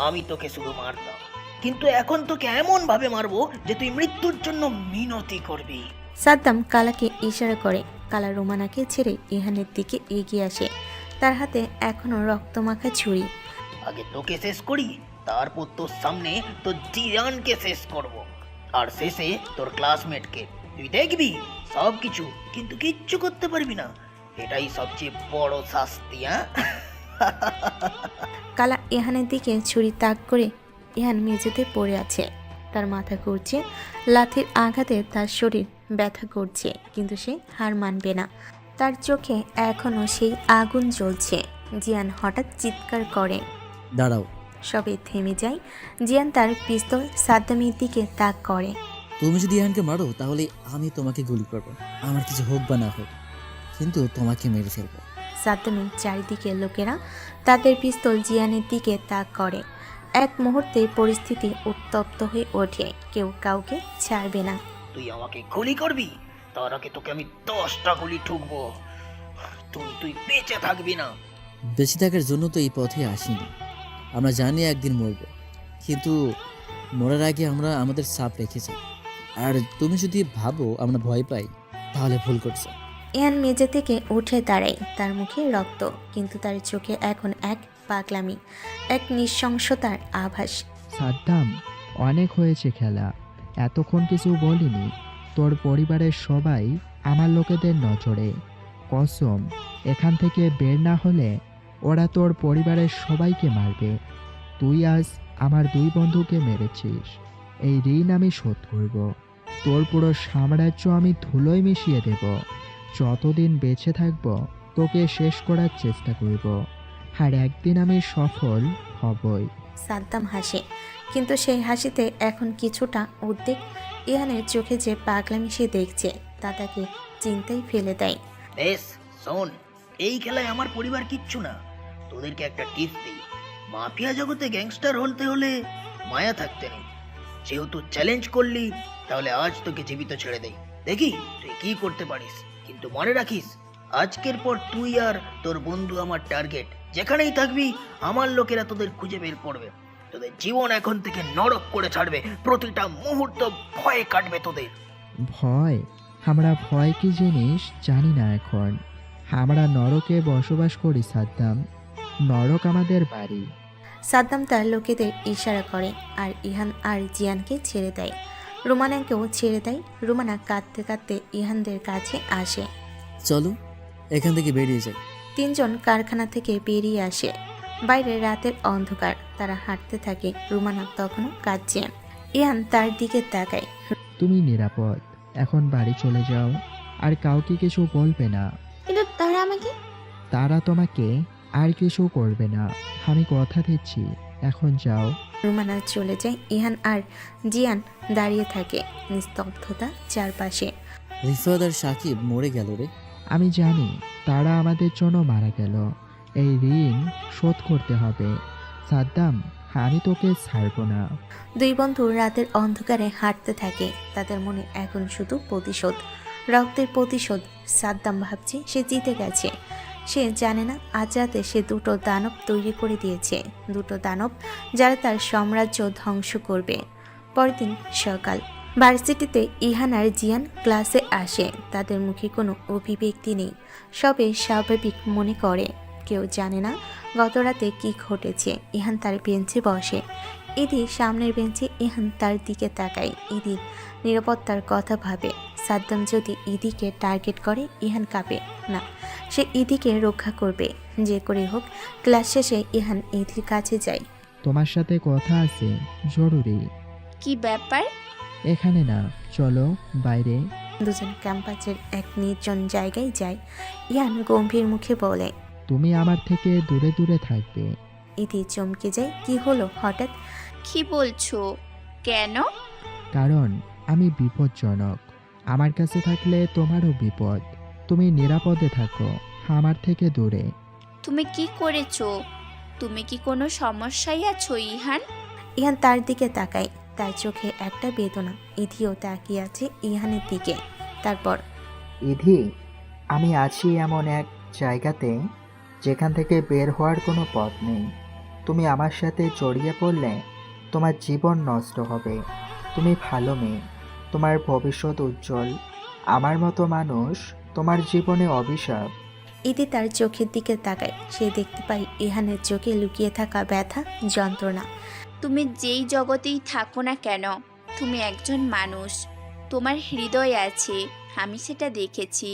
আমি তোকে শুধু মারতাম, কিন্তু এখন তোকে এমন ভাবে মারবো যে তুই মৃত্যুর জন্য মিনতি করবি। সাদ্দাম কালাকে ইশারা করে। কালা রোমানাকে ছেড়ে ইহানের দিকে এগিয়ে আসে, তার হাতে এখনো রক্তমাখা ছুরি। আগে তোকে শেষ করি, তারপর তোর সামনে তোর জিয়ানকে শেষ করব, আর শেষে তোর ক্লাসমেটকে। তুই দেখবি সব কিছু, কিন্তু কিচ্ছু করতে পারবি না। এটাই সবচেয়ে বড় শাস্তি। হ্যাঁ? কালা ইহানের দিকে ছুরি তাক করে। ইহান মেঝেতে পড়ে আছে, তার মাথা ঘুরছে, লাথির আঘাতে তার শরীর ব্যথা করছে, কিন্তু সে হার মানবে না। তার চোখে এখনো সেই আগুন জ্বলছে। জিয়ান হঠাৎ চিৎকার করে। দাঁড়াও। সবে থেমে যায়। জিয়ান তার পিস্তল সাদ্দামের দিকে তাক করে। তুমি যদি ইহানকে মারো তাহলে আমি তোমাকে গুলি করবো, আমার কিছু হোক বা না হোক, কিন্তু তোমাকে মেরে ফেলবো। সাদ্দামের চারিদিকে লোকেরা তাদের পিস্তল জিয়ানের দিকে তাক করে। এক মুহূর্তে পরিস্থিতি উত্তপ্ত হয়ে ওঠে, কেউ কাউকে ছাড়বে না। তুই আমাকে গুলি করবি, তার আগে তোকে আমি 10টা গুলি ঠুকবো। তুই বেঁচে থাকবি না। বেঁচে থাকার জন্য তো এই পথে আসিনি। আমরা জানি একদিন মরবো, কিন্তু মরার আগে আমরা আমাদের সাপ রেখেছি। আর তুমি যদি ভাবো আমরা ভয় পাই, তাহলে ভুল করছো। ইয়ান মেঝে থেকে উঠে দাঁড়ায়, তার মুখে রক্ত, কিন্তু তার চোখে এখন এক পাগলামি, এক নৃশংসতার আভাস। সাদ্দাম, অনেক হয়েছে খেলা, এতক্ষণ কিছু বলিনি। তোর পরিবারের সবাই আমার লোকেদের নজরে। কসম, এখান থেকে বের না হলে ওরা তোর পরিবারের সবাইকে মারবে। তুই আজ আমার দুই বন্ধুকে মেরেছিস, এই ঋণ আমি শোধ করব। তোর পুরো সাম্রাজ্য আমি ধুলোয় মিশিয়ে দেব। যতদিন বেঁচে থাকব তোকে শেষ করার চেষ্টা করব, আর একদিন আমি সফল হবই। সাদ্দাম হাসে, কিন্তু সেই হাসিতে এখন কিছুটা উদ্বেগ। ইহানের চোখে যে পাগলামি সে দেখছে তা তাকে চিন্তায় ফেলে দেয়। বেশ, শোন, এই খেলায় আমার পরিবার কিচ্ছু না। তোদেরকে একটা টিপস দিই, মাফিয়া জগতে গ্যাংস্টার হতে হলে মায়া থাকতে নেই। যেহেতু চ্যালেঞ্জ করলি, তাহলে আজ তোকে জীবিত ছেড়ে দেই। দেখি তুই কি করতে পারিস, কিন্তু মনে রাখিস আজকের পর তুই আর তোর বন্ধু আমার টার্গেট। যেখানেই থাকবি আমার লোকেরা তোদের খুঁজে বের করবে, তোদের জীবন এখন থেকে নরক করে ছাড়বে, প্রতিটা মুহূর্ত ভয়ে কাটবে তোদের। ভয়? আমরা ভয় কি জিনিস জানি না এখন। আমরা নরকে বসবাস করি সাদ্দাম, নরক আমাদের বাড়ি। সাদ্দাম তার লোকেদের ইশারা করে আর ইহান আর জিয়ানকে ছেড়ে দেয়। রুমানাকেও ছেড়ে দেয়। রুমানা কাঁদতে কাঁদতে ইহানদের কাছে আসে। চলো এখান থেকে বেরিয়ে যাই। তিনজন কারখানা থেকে বেরিয়ে আসে। বাইরে রাতের অন্ধকার, তারা হাঁটতে থাকে। রুমানা তখনও কাঁদছে। ইহান তার দিকে তাকায়। তুমি নিরাপদ, এখন বাড়ি চলে যাও, আর কাউকে কিছু বলবে না। কিন্তু তারা আমাকে তারা তোমাকে আর কিছু করবে না, আমি কথা দিচ্ছি। এখন যাও। রুমানা চলে যায়। ইহান আর জিয়ান দাঁড়িয়ে থাকে। নিস্তব্ধতা চারপাশে। রিফাত আর সাকিব মরে গেল রে। আমি জানি তারা আমাদের জন্য মারা গেল, এই ঋণ শোধ করতে হবে। সাদ্দাম, আমি তোকে ছাড়ব না। দুই বন্ধু রাতের অন্ধকারে হাঁটতে থাকে। তাদের মনে এখন শুধু প্রতিশোধ, রক্তের প্রতিশোধ। সাদ্দাম ভাবছে সে জিতে গেছে। সে জানে না আজ রাতে সে দুটো দানব তৈরি করে দিয়েছে, দুটো দানব যারা তার সাম্রাজ্য ধ্বংস করবে। পরের দিন সকাল, ভার্সিটিতে ইহান আর জিয়ান ক্লাসে আসে। তাদের মুখে কোনো অভিব্যক্তি নেই, সবে স্বাভাবিক মনে করে। কেউ জানে না গত রাতে কি ঘটেছে। ইহান তার বেঞ্চে বসে, ইদি সামনের বেঞ্চে। ইহান তার দিকে তাকায়। ইদি নিরাপত্তার কথা ভাবে। সাদ্দাম যদি ইদিকে টার্গেট করে ইহান কাঁপে না, সে ইদিকে রক্ষা করবে যে করে হোক। ক্লাস শেষে ইহান ইদির কাছে যায়। তোমার সাথে কথা আছে, জরুরি। কি ব্যাপার? এখানে না, চলো বাইরে। দুজন ক্যাম্পাসের এক নির্জন জায়গায় যায়। ইহান গম্ভীর মুখে বলে, তুমি আমার থেকে দূরে দূরে থাকবে। ইদি চমকে যায়। কি হলো হঠাৎ? কি বলছো? কেন? কারণ আমি বিপজ্জনক, আমার কাছে থাকলে তোমারও বিপদ। তুমি নিরাপদে থাকো, আমার থেকে দূরে। তুমি কি করেছো? তুমি কি কোনো সমস্যায় আছো ইহান? ইহান তার দিকে তাকায়। তার চোখে একটা বেদনা। ইধিও তাকিয়ে আছে ইহানের দিকে। তারপর, ইধি, আমি আছি এমন এক জায়গাতে যেখান থেকে বের হওয়ার কোনো পথ নেই। তুমি আমার সাথে জড়িয়ে পড়লে তোমার জীবন নষ্ট হবে। তুমি ভালো মেয়ে, তোমার ভবিষ্যৎ উজ্জ্বল। আমার মতো মানুষ তোমার জীবনে অভিশাপ। ইদি তার চোখের দিকে তাকায়। সে দেখতে পায় ইহানের চোখে লুকিয়ে থাকা ব্যথা, যন্ত্রণা। তুমি যেই জগতেই থাকো না কেন, তুমি একজন মানুষ, তোমার হৃদয় আছে, আমি সেটা দেখেছি।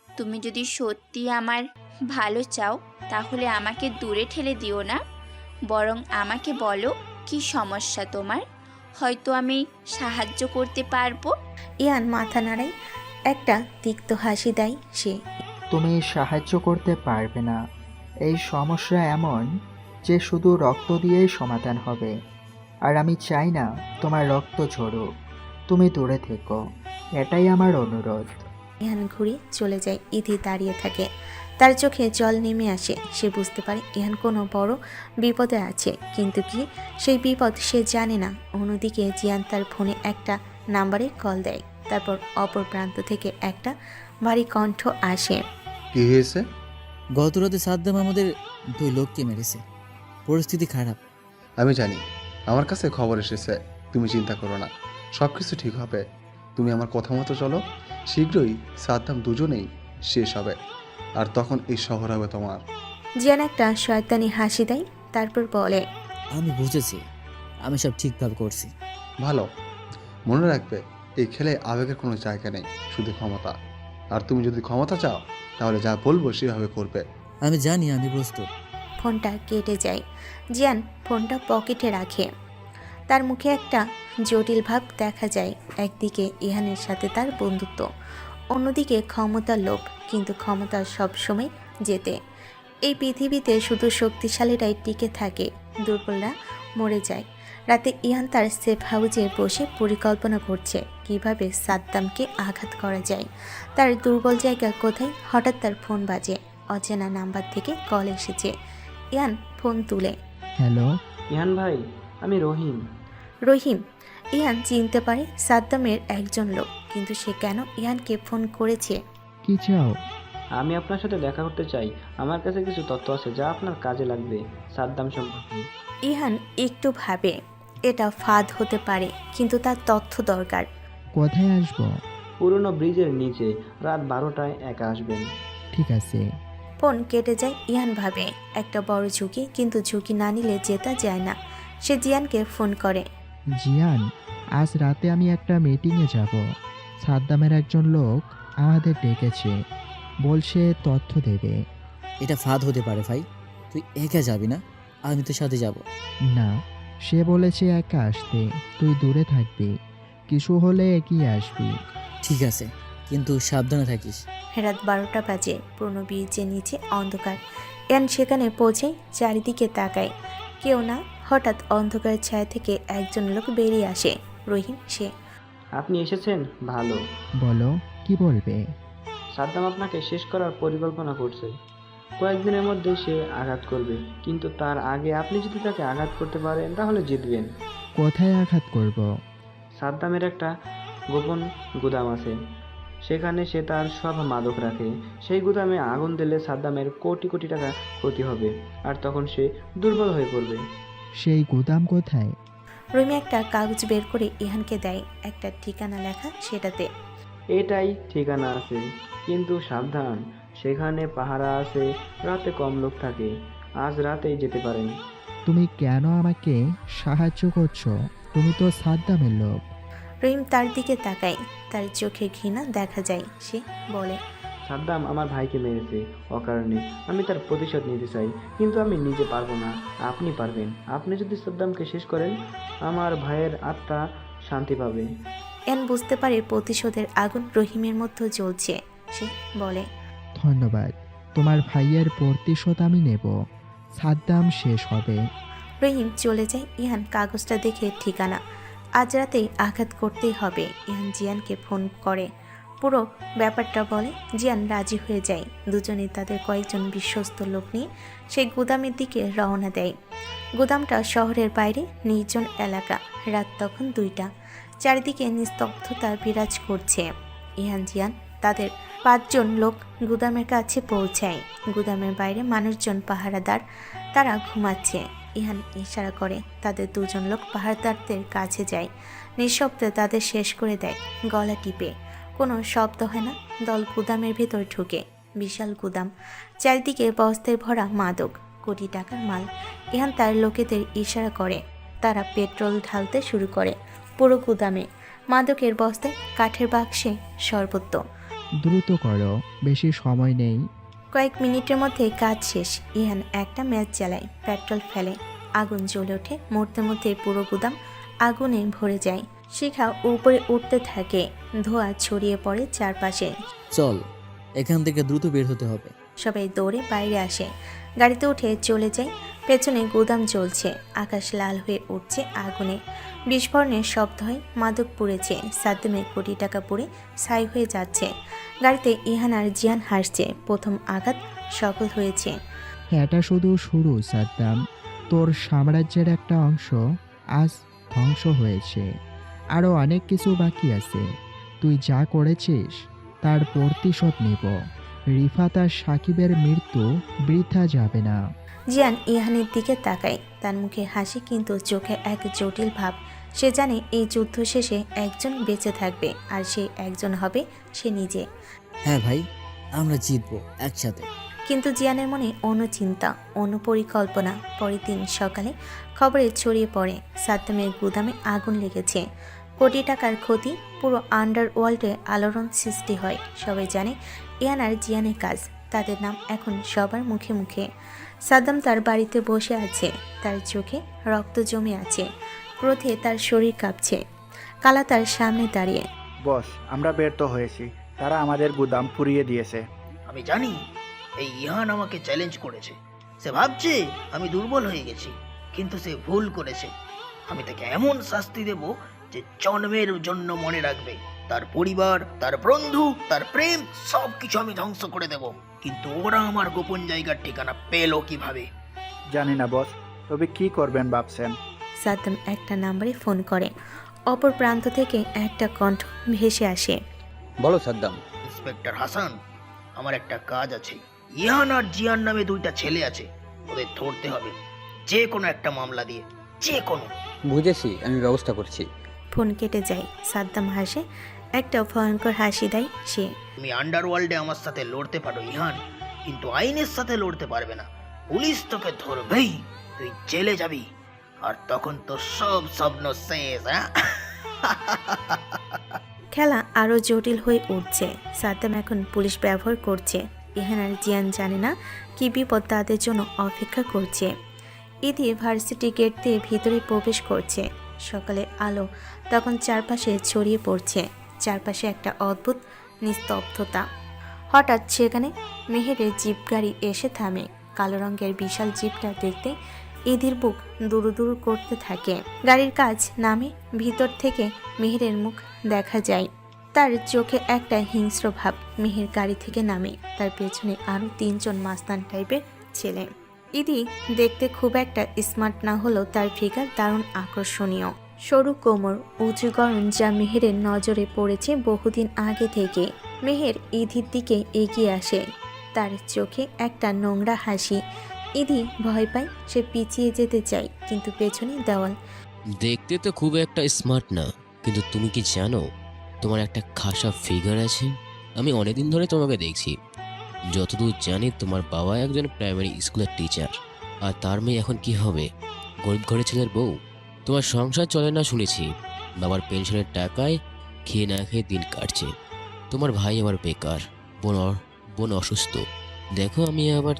তুমি যদি সত্যি আমার ভালো চাও তাহলে আমাকে দূরে ঠেলে দিও না, বরং আমাকে বলো কি সমস্যা তোমার, হয়তো আমি সাহায্য করতে পারবো। ইহান মাথা নাড়ায়। একটা তিক্ত হাসি দেয় সে। তুমি সাহায্য করতে পারবে না। এই সমস্যা এমন যে শুধু রক্ত দিয়েই সমাধান হবে, আর আমি চাই না তোমার রক্ত ঝরুক। তুমি দূরে থেকো, এটাই আমার অনুরোধ। ইহান ঘুরে চলে যায়। ইদি দাঁড়িয়ে থাকে। তার চোখে জল নেমে আসে। সে বুঝতে পারে ইহান কোনো বড় বিপদে আছে, কিন্তু কি সেই বিপদ সে জানে না। অন্যদিকে জিয়ান তার ফোনে একটা নাম্বারে কল দেয়। তারপর অপর প্রান্ত থেকে একটা ভারী কণ্ঠ আসে। কি হয়েছে? গত রাতে সাদ্দাম আমাদের 2 লোককে মেরেছে। পরিস্থিতি খারাপ। আমি জানি, আমার কাছে খবর এসেছে। তুমি চিন্তা করো না, সব কিছু ঠিক হবে। তুমি আমার কথা মতো চলো, শীঘ্রই সাদ্দাম দুজনেই শেষ হবে, আর তখন এই শহর হবে তোমার। জিয়ান একটা শয়তানি হাসি দেয়। তারপর বলে, আমি বুঝেছি, আমি সব ঠিকভাবে করছি। ভালো, মনে রাখবে এই খেলে আবেগের কোনো জায়গা নেই, শুধু ক্ষমতা। আর তুমি যদি ক্ষমতা চাও তাহলে যা বলবো সেভাবে করবে। আমি জানি, আমি প্রস্তুত। ফোনটা কেটে যায়। জিয়ান ফোনটা পকেটে রাখে। তার মুখে একটা জটিল ভাব দেখা যায়। একদিকে ইহানের সাথে তার বন্ধুত্ব, অন্যদিকে ক্ষমতার লোভ। কিন্তু ক্ষমতা সবসময় জেতে। এই পৃথিবীতে শুধু শক্তিশালীরাই টিকে থাকে, দুর্বলরা মরে যায়। রাতে ইহান তার সেফ হাউসে বসে পরিকল্পনা করছে কিভাবে সাদ্দামকে আঘাত করা যায়। তার দুর্বল জায়গা কোথায়? হঠাৎ তার ফোন বাজে। অচেনা নাম্বার থেকে কল এসেছে। ইহান ফোন তুলে, হ্যালো। ইহান ভাই, আমি রহিম। রহিম। ইহান চিনতে পারে সাদ্দামের একজন লোক। কিন্তু সে কেন ইহানকে ফোন করেছে? কি চাও? আমি আপনার সাথে দেখা করতে চাই। আমার কাছে কিছু তথ্য আছে যা আপনার কাজে লাগবে সাদ্দাম সম্পর্কে। ইহান একটু ভাবে এটা ফাঁদ হতে পারে, কিন্তু তার তথ্য দরকার। কোথায় আসবো? পুরনো ব্রিজের নিচে রাত 12টায় একা আসবেন। ঠিক আছে। ফোন কেটে যায়। ইহান ভাবে একটা বড় ঝুঁকি, কিন্তু ঝুঁকি না নিলে জেতা যায় না। সে জিয়ানকে ফোন করে। জিয়ান, আজ রাতে আমি একটা মিটিংয়ে যাব। সাদ্দামের একজন লোক আমাদের ডেকেছে, বলছে তথ্য দেবে। এটা ফাঁদ হতে পারে ভাই, তুই একা যাবি না, আমি তোর সাথে যাব। না, সে বলেছে একা আসতে, তুই দূরে থাকবি, কিছু হলে এগিয়ে আসবি। ঠিক আছে, কিন্তু সাবধানে থাকিস। রাত 12টা বাজে। পুরনো ব্রিজের নিচে অন্ধকার। ইয়ান সেখানে পৌঁছে চারিদিকে তাকায়, কেউ না। হঠাৎ অন্ধকারের ছায়া থেকে একজন লোক বেরিয়ে আসে। রহিম সে। আপনি এসেছেন, ভালো। বলো, কি বলবে? সাদ্দাম আপনাকে শেষ করার পরিকল্পনা করছে। কয়েকদিনের মধ্যে সে আঘাত করবে, কিন্তু তার আগে আপনি যদি তাকে আঘাত করতে পারেন তাহলে জিতবেন। কোথায় আঘাত করব? সাদ্দামের একটা গোপন গুদাম আছে, সেখানে সে তার সব মাদক রাখে। সেই গুদামে আগুন দিলে সাদ্দামের কোটি কোটি টাকা ক্ষতি হবে, আর তখন সে দুর্বল হয়ে পড়বে। সেই গুদাম কোথায়? রহিম একটা কাগজ বের করে ইহানকে দেয়, একটা ঠিকানা লেখা সেটাতে। এটাই ঠিকানা আছে, কিন্তু সাবধান, সেখানে পাহারা আছে, রাতে কম লোক থাকে। আজ রাতেই যেতে পারেন। তুমি কেন আমাকে সাহায্য করছো? তুমি তো সাদ্দামের লোক। রহিম তার দিকে তাকায়, তার চোখে ঘৃণা দেখা যায়। সে বলে, সাদ্দাম আমার ভাইকে মেরেছে অকারণে, আমি তার প্রতিশোধ নিতে চাই, কিন্তু আমি নিজে পারবো না। আপনি পারবেন। আপনি যদি সাদ্দামকে শেষ করেন, আমার ভাইয়ের আত্মা শান্তি পাবে। এন বুঝতে পারে প্রতিশোধের আগুন রহিমের মধ্যে জ্বলছে। সে বলে, ধন্যবাদ, তোমার ভাইয়ের প্রতিশোধ আমি নেব। সাদ্দাম শেষ হবে। রহিম চলে যায়। ইহান কাগজটা দেখে ঠিকানা। আজ রাতেই আঘাত করতেই হবে। ইহান জিয়ানকে ফোন করে, পুরো ব্যাপারটা বলে। জিয়ান রাজি হয়ে যায়। দুজনেই তাদের কয়েকজন বিশ্বস্ত লোক নিয়ে সেই গুদামের দিকে রওনা দেয়। গুদামটা শহরের বাইরে, নির্জন এলাকা। রাত তখন 2টা। চারিদিকে নিস্তব্ধতা বিরাজ করছে। ইহান জিয়ান তাদের 5 জন লোক গুদামের কাছে পৌঁছায়। গুদামের বাইরে মানুষজন পাহারাদার, তারা ঘুমাচ্ছে। ইহান ইশারা করে, তাদের 2 জন লোক পাহারাদারদের কাছে যায়। নিঃশব্দে তাদের শেষ করে দেয়, গলা টিপে। কোনো শব্দ হয় না। দল গুদামের ভেতর ঢুকে। বিশাল গুদাম, চারিদিকে বস্তায় ভরা মাদক, কোটি টাকার মাল। ইহান তার লোকেদের ইশারা করে, তারা পেট্রোল ঢালতে শুরু করে। পুরো গুদামে মাদকের বস্তায়, কাঠের বাক্সে সর্বত্র। দ্রুত করো, বেশি সময় নেই। কয়েক মিনিটের মধ্যে কাজ শেষ। ইহান একটা ম্যাচ জ্বালায়, পেট্রোল ফেলে, আগুন জ্বলে ওঠে। মুহূর্তের মধ্যে পুরো গুদাম আগুনে ভরে যায়। শিখা উপরে উঠতে থাকে, ধোঁয়া ছড়িয়ে পড়ে চারপাশে। চল, এখান থেকে দ্রুত বের হতে হবে। সবাই দৌড়ে বাইরে আসে, গাড়িতে উঠে চলে যায়। পেছনে গুদাম জ্বলছে, আকাশ লাল হয়ে উঠছে আগুনে। বিস্ফোরণের শব্দ হয়, মাদক পুড়েছে। সাদ্দামের কোটি টাকা পুড়ে ছাই হয়ে যাচ্ছে। গাড়িতে ইহান আর জিয়ান হাসছে। প্রথম আঘাত সফল হয়েছে। এটা শুধু শুরু সাদ্দাম, তোর সাম্রাজ্যের একটা অংশ আজ ধ্বংস হয়েছে। আরও অনেক কিছু বাকি আছে। তুই যা করেছিস তার প্রতিশোধ নেব। রিফাত আর সাকিবের মৃত্যু বৃথা যাবে না। জিয়ান ইহানের দিকে তাকায়, তার মুখে হাসি, কিন্তু চোখে এক জটিল ভাব। সে জানে এই যুদ্ধ শেষে একজন বেঁচে থাকবে, আর সে একজন হবে সে নিজে। হ্যাঁ ভাই, আমরা জিতবো একসাথে। কিন্তু জিয়ানের মনে অন্য চিন্তা, অন্য পরিকল্পনা। পরের দিন সকালে খবরে ছড়িয়ে পড়ে, সাদ্দামের গুদামে আগুন লেগেছে, কোটি টাকার ক্ষতি। পুরো আন্ডারওয়ার্ল্ডে আলোড়ন সৃষ্টি হয়। সবাই জানে ইয়ান আর জিয়ানের কাজ। তাদের নাম এখন সবার মুখে মুখে। সাদ্দাম তার বাড়িতে বসে আছে, তার চোখে রক্ত জমে আছে, ক্রোধে তার শরীর কাঁপছে। কালা তার সামনে দাঁড়িয়ে। বস, আমরা ব্যর্থ হয়েছি, তারা আমাদের গুদাম পুড়িয়ে দিয়েছে। আমি জানি এই ইহান আমাকে চ্যালেঞ্জ করেছে। সে ভাবছে আমি দুর্বল হয়ে গেছি, কিন্তু সে ভুল করেছে। আমি তাকে এমন শাস্তি দেব যে জন্মের জন্য মনে রাখবে। তার পরিবার, তার বন্ধু, তার প্রেম সব কিছু আমি ধ্বংস করে দেব। কিন্তু ওরা আমার গোপন জায়গার ঠিকানা পেল কিভাবে? জানি না বস, তবে কি করবেন ভাবছেন? সাদ্দাম একটা নাম্বারে ফোন করে। অপর প্রান্ত থেকে একটা কণ্ঠ ভেসে আসে। বলো সাদ্দাম। ইন্সপেক্টর হাসান, আমার একটা কাজ আছে। ইহান আর জিয়ান নামে দুইটা ছেলে আছে, ওদের ধরতে হবে যে কোনো একটা মামলা দিয়ে, যে কোনো। বুঝেছি, আমি ব্যবস্থা করছি। ফোন কেটে যায়। সাদ্দাম হাসে, একটা ভয়ঙ্কর হাসি দেয় সে। তুমি আন্ডারওয়ার্ল্ডে আমার সাথে লড়তে পারো ইহান, কিন্তু আইনের সাথে লড়তে পারবে না। পুলিশ তোকে ধরবেই, তুই জেলে যাবি, আর তখন তো সব স্বপ্ন শেষ। খেলা আরও জটিল হয়ে উঠছে। সাদ্দাম এখন পুলিশ ব্যবহার করছে। ইহান আর জিয়ান জানে না কি বিপদ তাদের জন্য অপেক্ষা করছে। ইতি ভার্সিটি গেট দিয়ে ভিতরে প্রবেশ করছে। সকালের আলো তখন চারপাশে ছড়িয়ে পড়ছে। চারপাশে একটা অদ্ভুত নিস্তব্ধতা। হঠাৎ সেখানে মেহেরের জিপ গাড়ি এসে থামে। কালো রঙের বিশাল জিপটা দেখতে ইদির বুক দুরু দুরু করতে থাকে। গাড়ির কাজ নামে ভিতর থেকে মেহেরের মুখ দেখা যায়। তার চোখে একটা হিংস্র ভাব। মেহের গাড়ি থেকে নামে। তার পেছনে আরও 3 জন মাস্তান টাইপের ছেলে। ইদি দেখতে খুব একটা স্মার্ট না হলেও তার ফিগার দারুণ আকর্ষণীয়। সরু কোমর, উঁচু গড়ন, যা মেহেরের নজরে পড়েছে বহুদিন আগে থেকে। মেহের ইদির দিকে এগিয়ে আসে। তার চোখে একটা নোংরা হাসি। ইদি ভয় পায়। সে পিছিয়ে যেতে চায়, কিন্তু পেছনে দেওয়াল। দেখতে তো খুব একটা স্মার্ট না, কিন্তু তুমি কি জানো তোমার একটা খাসা ফিগার আছে? আমি অনেকদিন ধরে তোমাকে দেখছি। যতদূর জানি তোমার বাবা একজন প্রাইমারি স্কুলের টিচার, আর তার মেয়ে এখন কি হবে? গরিব ঘরের ছেলের বউ। তোমার সংসার চলে না শুনেছি। বাবার পেনশনের টাকায় খেয়ে না খেয়ে দিন কাটছে। তোমার ভাই আবার বেকার, বোন অসুস্থ। দেখো, আমি আবার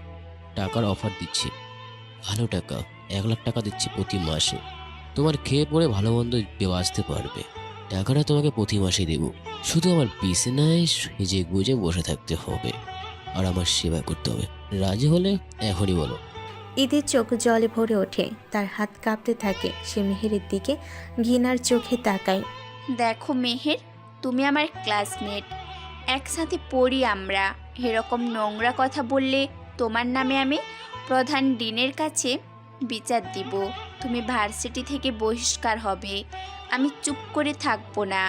টাকার অফার দিচ্ছি, ভালো টাকা, 1 লাখ টাকা দিচ্ছি প্রতি মাসে। তোমার খেয়ে পড়ে ভালো মন্দ বাঁচতে পারবে। টাকাটা তোমাকে প্রতি মাসে দেব। শুধু আমার বিছানায় সেজে গুজে বসে থাকতে হবে আর আমার সেবা করতে হবে। রাজি হলে এখনই বলো। ইদির চোখ জলে ভরে ওঠে। তার হাত কাঁপতে থাকে। সে মেহেরের দিকে ঘৃণার চোখে তাকায়। দেখো মেহের, তুমি আমার ক্লাসমেট, একসাথে পড়ি আমরা। এরকম নোংরা কথা বললে তোমার নামে আমি প্রধান ডিনের কাছে বিচার দিব। তুমি ভার্সিটি থেকে বহিষ্কার হবে। আমি চুপ করে থাকবো না।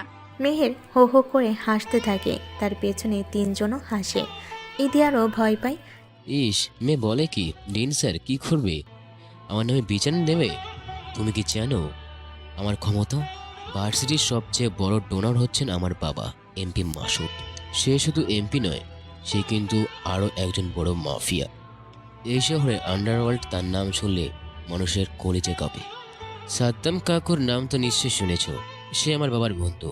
মেহের হো হো করে হাসতে থাকে। তার পেছনে 3 জনও হাসে। ইদি আরও ভয় পায়। ইস, মেয়ে বলে কি? ডিন স্যার কি করবে? আমার নামে বিচার দেবে? তুমি কি জানো আমার ক্ষমতা? ভার্সিটির সবচেয়ে বড় ডোনার হচ্ছেন আমার বাবা, এমপি মাসুদ। সে শুধু এমপি নয়, সে কিন্তু আরও একজন বড় মাফিয়া। এই শহরে আন্ডারওয়ার্ল্ড তার নাম শুনলে মানুষের কলিজে কাঁপে। সাদ্দাম কাকুর নাম তো নিশ্চয়ই শুনেছ। সে আমার বাবার বন্ধু।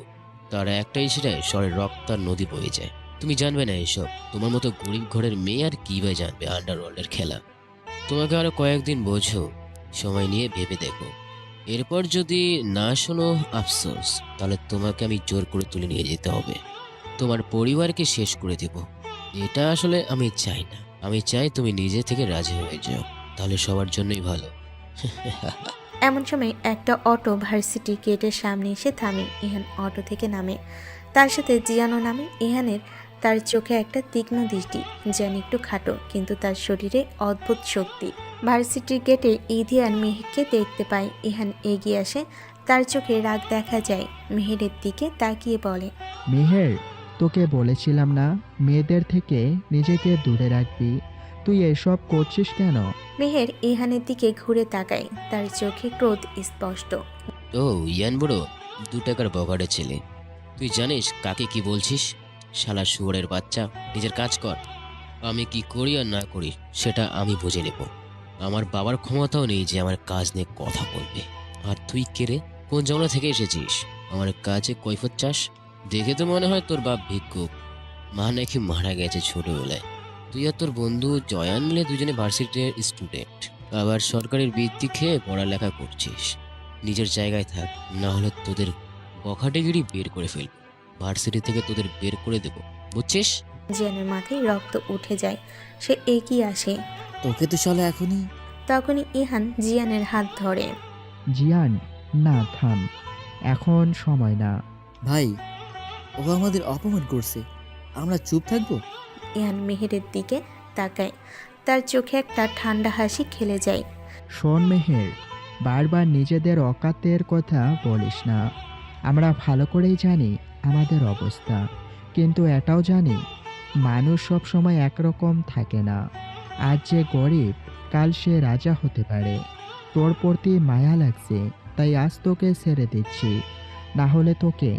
তার একটা ইশারায় শহরের রক্তার নদী বয়ে যায়। তুমি জানবে না এসব। তোমার মতো গরিব ঘরের মেয়ে আর কী বা জানবে আন্ডারওয়ার্ল্ডের খেলা। তোমাকে আরো কয়েকদিন বোঝো, সময় নিয়ে ভেবে দেখো। এরপর যদি না শোনো আফসোস, তাহলে তোমাকে আমি জোর করে তুলে নিয়ে যেতে হবে। তোমার পরিবারকে শেষ করে দেব। এটা আসলে আমি চাই না। আমি চাই তুমি নিজে থেকে রাজি হয়ে যাও, তাহলে সবার জন্যই ভালো। এমন সময় একটা অটো ভার্সিটি গেটের সামনে এসে থামে। ইহান অটো থেকে নামে। তার সাথে জিয়ানো নামে। ইহানের তার চোখে একটা তীক্ষ্ণ দৃষ্টি। যেন একটু খাটো, কিন্তু তার শরীরে অদ্ভুত শক্তি। ভার্সিটির গেটে ইদি আর মেহেরকে দেখতে পায়। ইহান এগিয়ে আসে। তার চোখে রাগ দেখা যায়। মেহেরের দিকে তাকিয়ে বলে, মেহের, তোকে বলেছিলাম না মেয়েদের থেকে নিজেকে দূরে রাখবি? তুই এসব করছিস কেন? মেহের ইহানের দিকে ঘুরে তাকায়। তার চোখে ক্রোধ স্পষ্ট। ও ইয়ান বুড়ো, 2 টাকার বগাড়ে ছেলে। তুই জানিস কাকে কি বলছিস? শালা শুয়োরের বাচ্চা, নিজের কাজ কর। আমি কি করি আর না করি সেটা আমি বুঝে নেব। আমার বাবার ক্ষমতাও নেই যে আমার কাজ নিয়ে কথা বলবে। আর তুই কে রে? কোন জঙ্গলা থেকে এসেছিস? আমার কাজে কৈফত চাস? দেখে তো মনে হয় তোর বাপ ভিক্ষুক, মা নাকি মারা গেছে ছোটবেলায়। তুই আর তোর বন্ধু জয়ান মিলে দুজনে ভার্সিটির স্টুডেন্ট, আবার সরকারের বৃত্তি খেয়ে পড়ালেখা করছিস। নিজের জায়গায় থাক, না হলে তোদের বখাটেগিরি বের করে ফেলব। ভার্সিটি থেকে তোদের বের করে দেব, বুঝছিস? জিয়ানের মাথায় রক্ত উঠে যায়। সে এগিয়ে আসে। তোকে তো চলো এখনই। তখনই ইহান জিয়ানের হাত ধরে। জিয়ান, না থাম, এখন সময় না। ভাই, ও আমাদের অপমান করছে, আমরা চুপ থাকবো? ইহান মেহেরের দিকে তাকায়। তার চোখে একটা ঠান্ডা হাসি খেলে যায়। শোন মেহের, বারবার নিজেদের অকাতের কথা বলিস না। আমরা ভালো করেই জানি আমাদের অবস্থা, কিন্তু এটাও জানি মানুষ সব সময় একরকম থাকে না। আজ যে গরিব, কাল সে রাজা হতে পারে। তোর প্রতি মায়া লাগছে, তাই আজ তোকে ছেড়ে দিচ্ছি। না হলে তোকে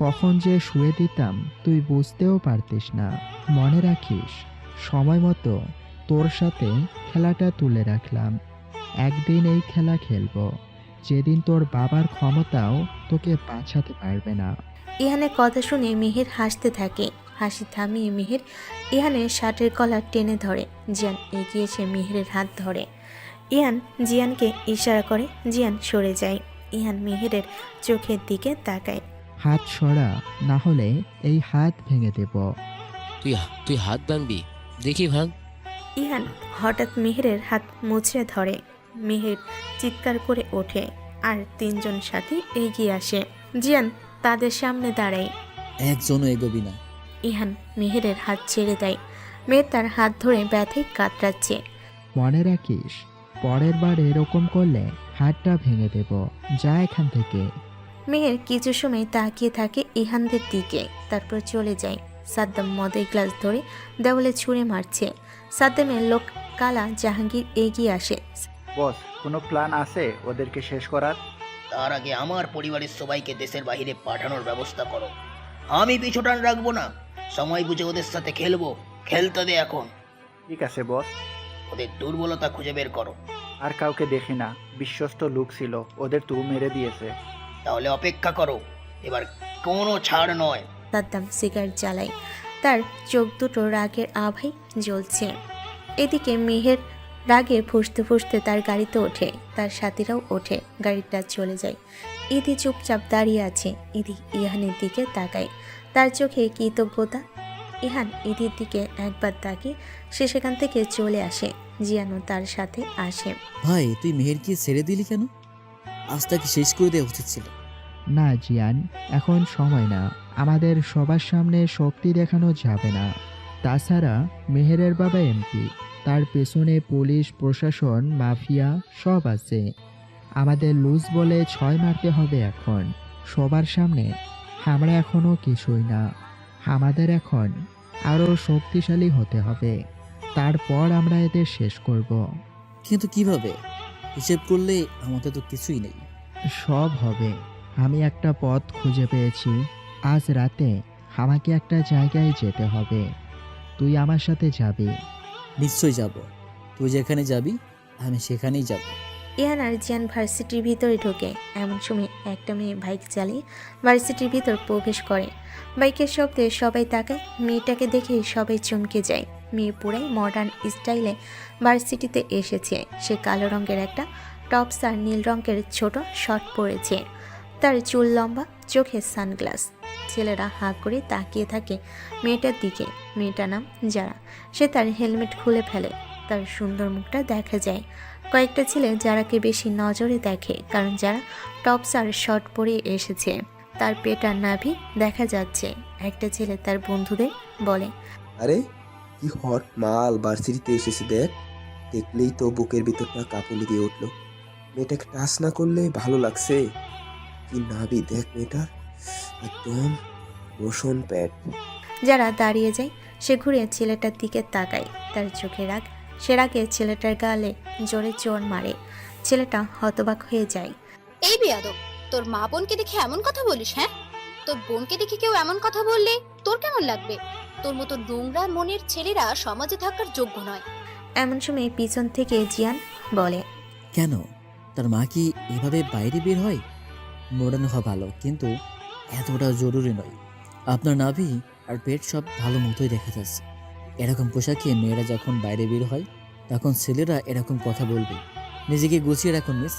কখন যে শুয়ে দিতাম তুই বুঝতেও পারতিস না। মনে রাখিস, সময় মতো তোর সাথে খেলাটা তুলে রাখলাম। একদিন এই খেলা খেলবো, যেদিন তোর বাবার ক্ষমতাও তোকে বাঁচাতে পারবে না। ইহানের কথা শুনে মেহের হাসতে থাকে। হাসি থামিয়ে মেহের ইহানের শার্টের কলার টেনে ধরে। জিয়ান এগিয়ে এসে মেহেরের হাত ধরে। ইহান জিয়ানকে ইশারা করে, জিয়ান সরে যায়। ইহান মেহেরের চোখের দিকে তাকায়। হাত সরা, না হলে এই হাত ভেঙে দেব। তুই হাত ভাঙবি? দেখি ভাঙ। ইহান হঠাৎ মেহেরের হাত মুচড়ে ধরে। মেহের চিৎকার করে ওঠে আর তিনজন সাথী এগিয়ে আসে। জিয়ান তাদের সামনে দাঁড়ায়। একজনও এগোবি না। ইহান মেহেরের হাত ছেড়ে দেয়। মেহের তার হাত ধরে ব্যথায় কাতরাচ্ছে। মনে রাখিস, পরের বার এরকম করলে হাতটা ভেঙে দেব। যা এখান থেকে। মেহের কিছু সময় তাকিয়ে থাকে ইহানদের দিকে, তারপর চলে যায়। সাদ্দাম মদের গ্লাস ধরে দেওয়ালে ছুঁড়ে মারছে। সাদ্দামের লোক কালা জাহাঙ্গীর এগিয়ে আসে। বস, কোনো প্ল্যান আছে ওদেরকে শেষ করার? তার আগে আমার পরিবারের সবাইকে দেশের বাইরে পাঠানোর ব্যবস্থা করো। আমি পিছুটান রাখবো না। সময় বুঝে ওদের সাথে খেলবো। খেলতে দে এখন। ঠিক আছে বস। ওদের দুর্বলতা খুঁজে বের করো। আর কাউকে দেখি না, বিশ্বস্ত লোক ছিল, ওদের তো মেরে দিয়েছে। তাহলে অপেক্ষা করো, এবার কোনো ছাড় নয়। সাদ্দাম সিগারেট জ্বালায়। তার চোখ দুটো রাগের আভায় জ্বলছে। এদিকে মেহের রাগে ফুঁসতে ফুঁসতে তার গাড়িতে ওঠে। তার সাথীরাও ওঠে। গাড়িটা চলে যায়। ইদি চুপচাপ দাঁড়িয়ে আছে। ইদি ইহানের দিকে তাকায়। তার চোখে কৃতজ্ঞতা। ইহান ইদির দিকে একবার তাকিয়ে সে সেখান থেকে চলে আসে। জিয়ানও তার সাথে আসে। ভাই, তুই মেহেরকে ছেড়ে দিলি কেন? আজ তাকে শেষ করে দেওয়া উচিত ছিল। না জিয়ান, এখন সময় না। আমাদের সবার সামনে শক্তি দেখানো যাবে না। তাছাড়া মেহেরের বাবা এমপি, তার পেছনে পুলিশ প্রশাসন মাফিয়া সব আছে। আমাদের লুজ বলে 6 মারতে হবে এখন সবার সামনে। আমরা এখনো কিছুই না। আমাদের এখন আরো শক্তিশালী হতে হবে, তারপর আমরা এদের শেষ করব। কিন্তু কিভাবে? হিসেব করলে আমাদের তো কিছুই নেই। সব হবে। আমি একটা পথ খুঁজে পেয়েছি। আজ রাতে আমাকে একটা জায়গায় যেতে হবে। তুই আমার সাথে যাবি? নিশ্চয়ই যাব। তুই যেখানে যাবি আমি সেখানেই যাব। ইহান আর জিয়ান ভার্সিটির ভিতরে ঢোকে। এমন সময় একটা মেয়ে বাইক চালিয়ে ভার্সিটির ভিতর প্রবেশ করে। বাইকের শব্দে সবাই তাকায়। মেয়েটাকে দেখে সবাই চমকে যায়। মেয়ে পুরাই মডার্ন স্টাইলে ভার্সিটিতে এসেছে। সে কালো রঙের একটা টপস আর নীল রঙের ছোট শর্ট পরেছে। তার চুল লম্বা, চোখে সানগ্লাস। ছেলেরা হাঁ করে তাকিয়ে থাকে মেয়েটার দিকে। মেয়েটার নাম যারা। সে তার হেলমেট খুলে ফেলে। তার সুন্দর মুখটা দেখা যায়। কয়েকটা ছেলে যারাকে বেশি নজরে দেখে, কারণ যারা টপস আর শর্ট পরে এসেছে। তার পেট আর নাভি দেখা যাচ্ছে। একটা ছেলে তার বন্ধুদের বলে, আরে কি হট মাল ভার্সিটিতে এসেছে দেখ। দেখলেই তো বুকের ভিতরটা কাঁপুনি দিয়ে উঠলো। মেয়েটাকে টাচ না করলে ভালো লাগছে। কি নাবি দেখ মেয়েটার, একদম মোশন প্যাড। যারা দাঁড়িয়ে যায়। সে ঘুরে ছেলেটার দিকে তাকায়। তার চোখে রাগ। সে রাগে ছেলেটার গালে জোরে চোর মারে। ছেলেটা হতবাক হয়ে যায়। এই বেয়াদব, তোর মা বোনকে দেখে এমন কথা বলিস? হ্যাঁ, তোর বোনকে দেখে কেউ এমন কথা বললে তোর কেমন লাগবে? তোর মতো নোংরা মনের ছেলেরা সমাজে থাকার যোগ্য নয়। এমন সময় পিছন থেকে জিয়ান বলে, কেন? তার মা কি এভাবে বাইরে বের হয়? মডার্ন হওয়া ভালো, কিন্তু এতটা জরুরি নয়। আপনার নাভি আর পেট সব ভালো মতোই দেখা যাচ্ছে। এরকম পোশাকে মেয়েরা যখন বাইরে বের হয় তখন ছেলেরা এরকম কথা বলবে। নিজেকে গুছিয়ে রাখুন মিস,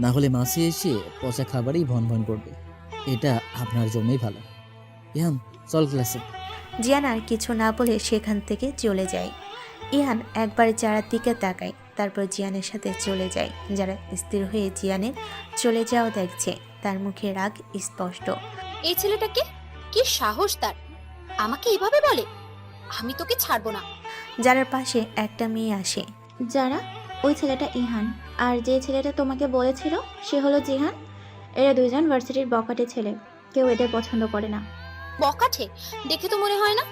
না হলে মাসে এসে পচা খাবারই ভন ভন করবে। এটা আপনার জন্যই ভালো। ইহান, চল ক্লাসে। জিয়ান আর কিছু না বলে সেখান থেকে চলে যায়। ইহান একবার যারার দিকে তাকায়, তারপর জিয়ানের সাথে চলে যায়। যারা স্থির হয়ে জিয়ানের চলে যাওয়া দেখছে। তার মুখে রাগ স্পষ্ট। এই ছেলেটাকে কি সাহস তার আমাকে এভাবে বলে? আমি তোকে ছাড়বো না। যারার পাশে একটা মেয়ে আসে। যারা, ওই ছেলেটা ইহান, আর যে ছেলেটা তোমাকে বলেছিল সে হলো জিহান। এরা দুইজন ভার্সিটির বখাটে ছেলে। কেউ এদের পছন্দ করে না। বকাঠে দেখে তো মনে হয় না।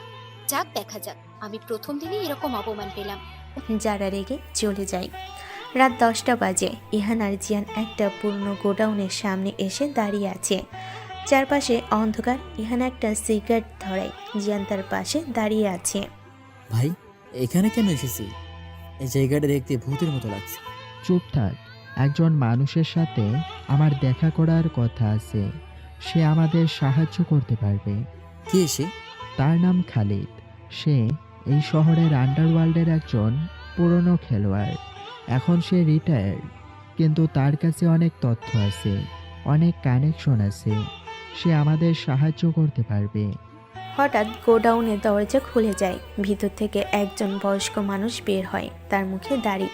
যাক দেখা যাক, আমি প্রথম দিনই এরকম অপমান পেলাম। যারা রেগে চলে যায়। রাত 10টা বাজে। ইহান আর জিয়ান একটা পুরনো গোডাউনের সামনে এসে দাঁড়িয়ে আছে। চারপাশে অন্ধকার। ইহান একটা সিগারেট ধরায়, জিয়ান তার পাশে দাঁড়িয়ে আছে। ভাই, এখানে কেন এসেছি? এই জায়গাটা দেখতে ভূতের মতো লাগছে। চুপ থাক। একজন মানুষের সাথে আমার দেখা করার কথা আছে। সে আমাদের সাহায্য করতে পারবে। কে সে? তার নাম খালিদ। সে এই শহরের আন্ডারওয়ার্ল্ডের একজন পুরনো খেলোয়াড়। এখন সে রিটায়ার্ড, কিন্তু তার কাছে অনেক তথ্য আছে, অনেক কানেকশন আছে। সে আমাদের সাহায্য করতে পারবে। হঠাৎ গোডাউনের দরজা খুলে যায়। ভিতর থেকে একজন বয়স্ক মানুষ বের হয়। তার মুখে দাড়ি।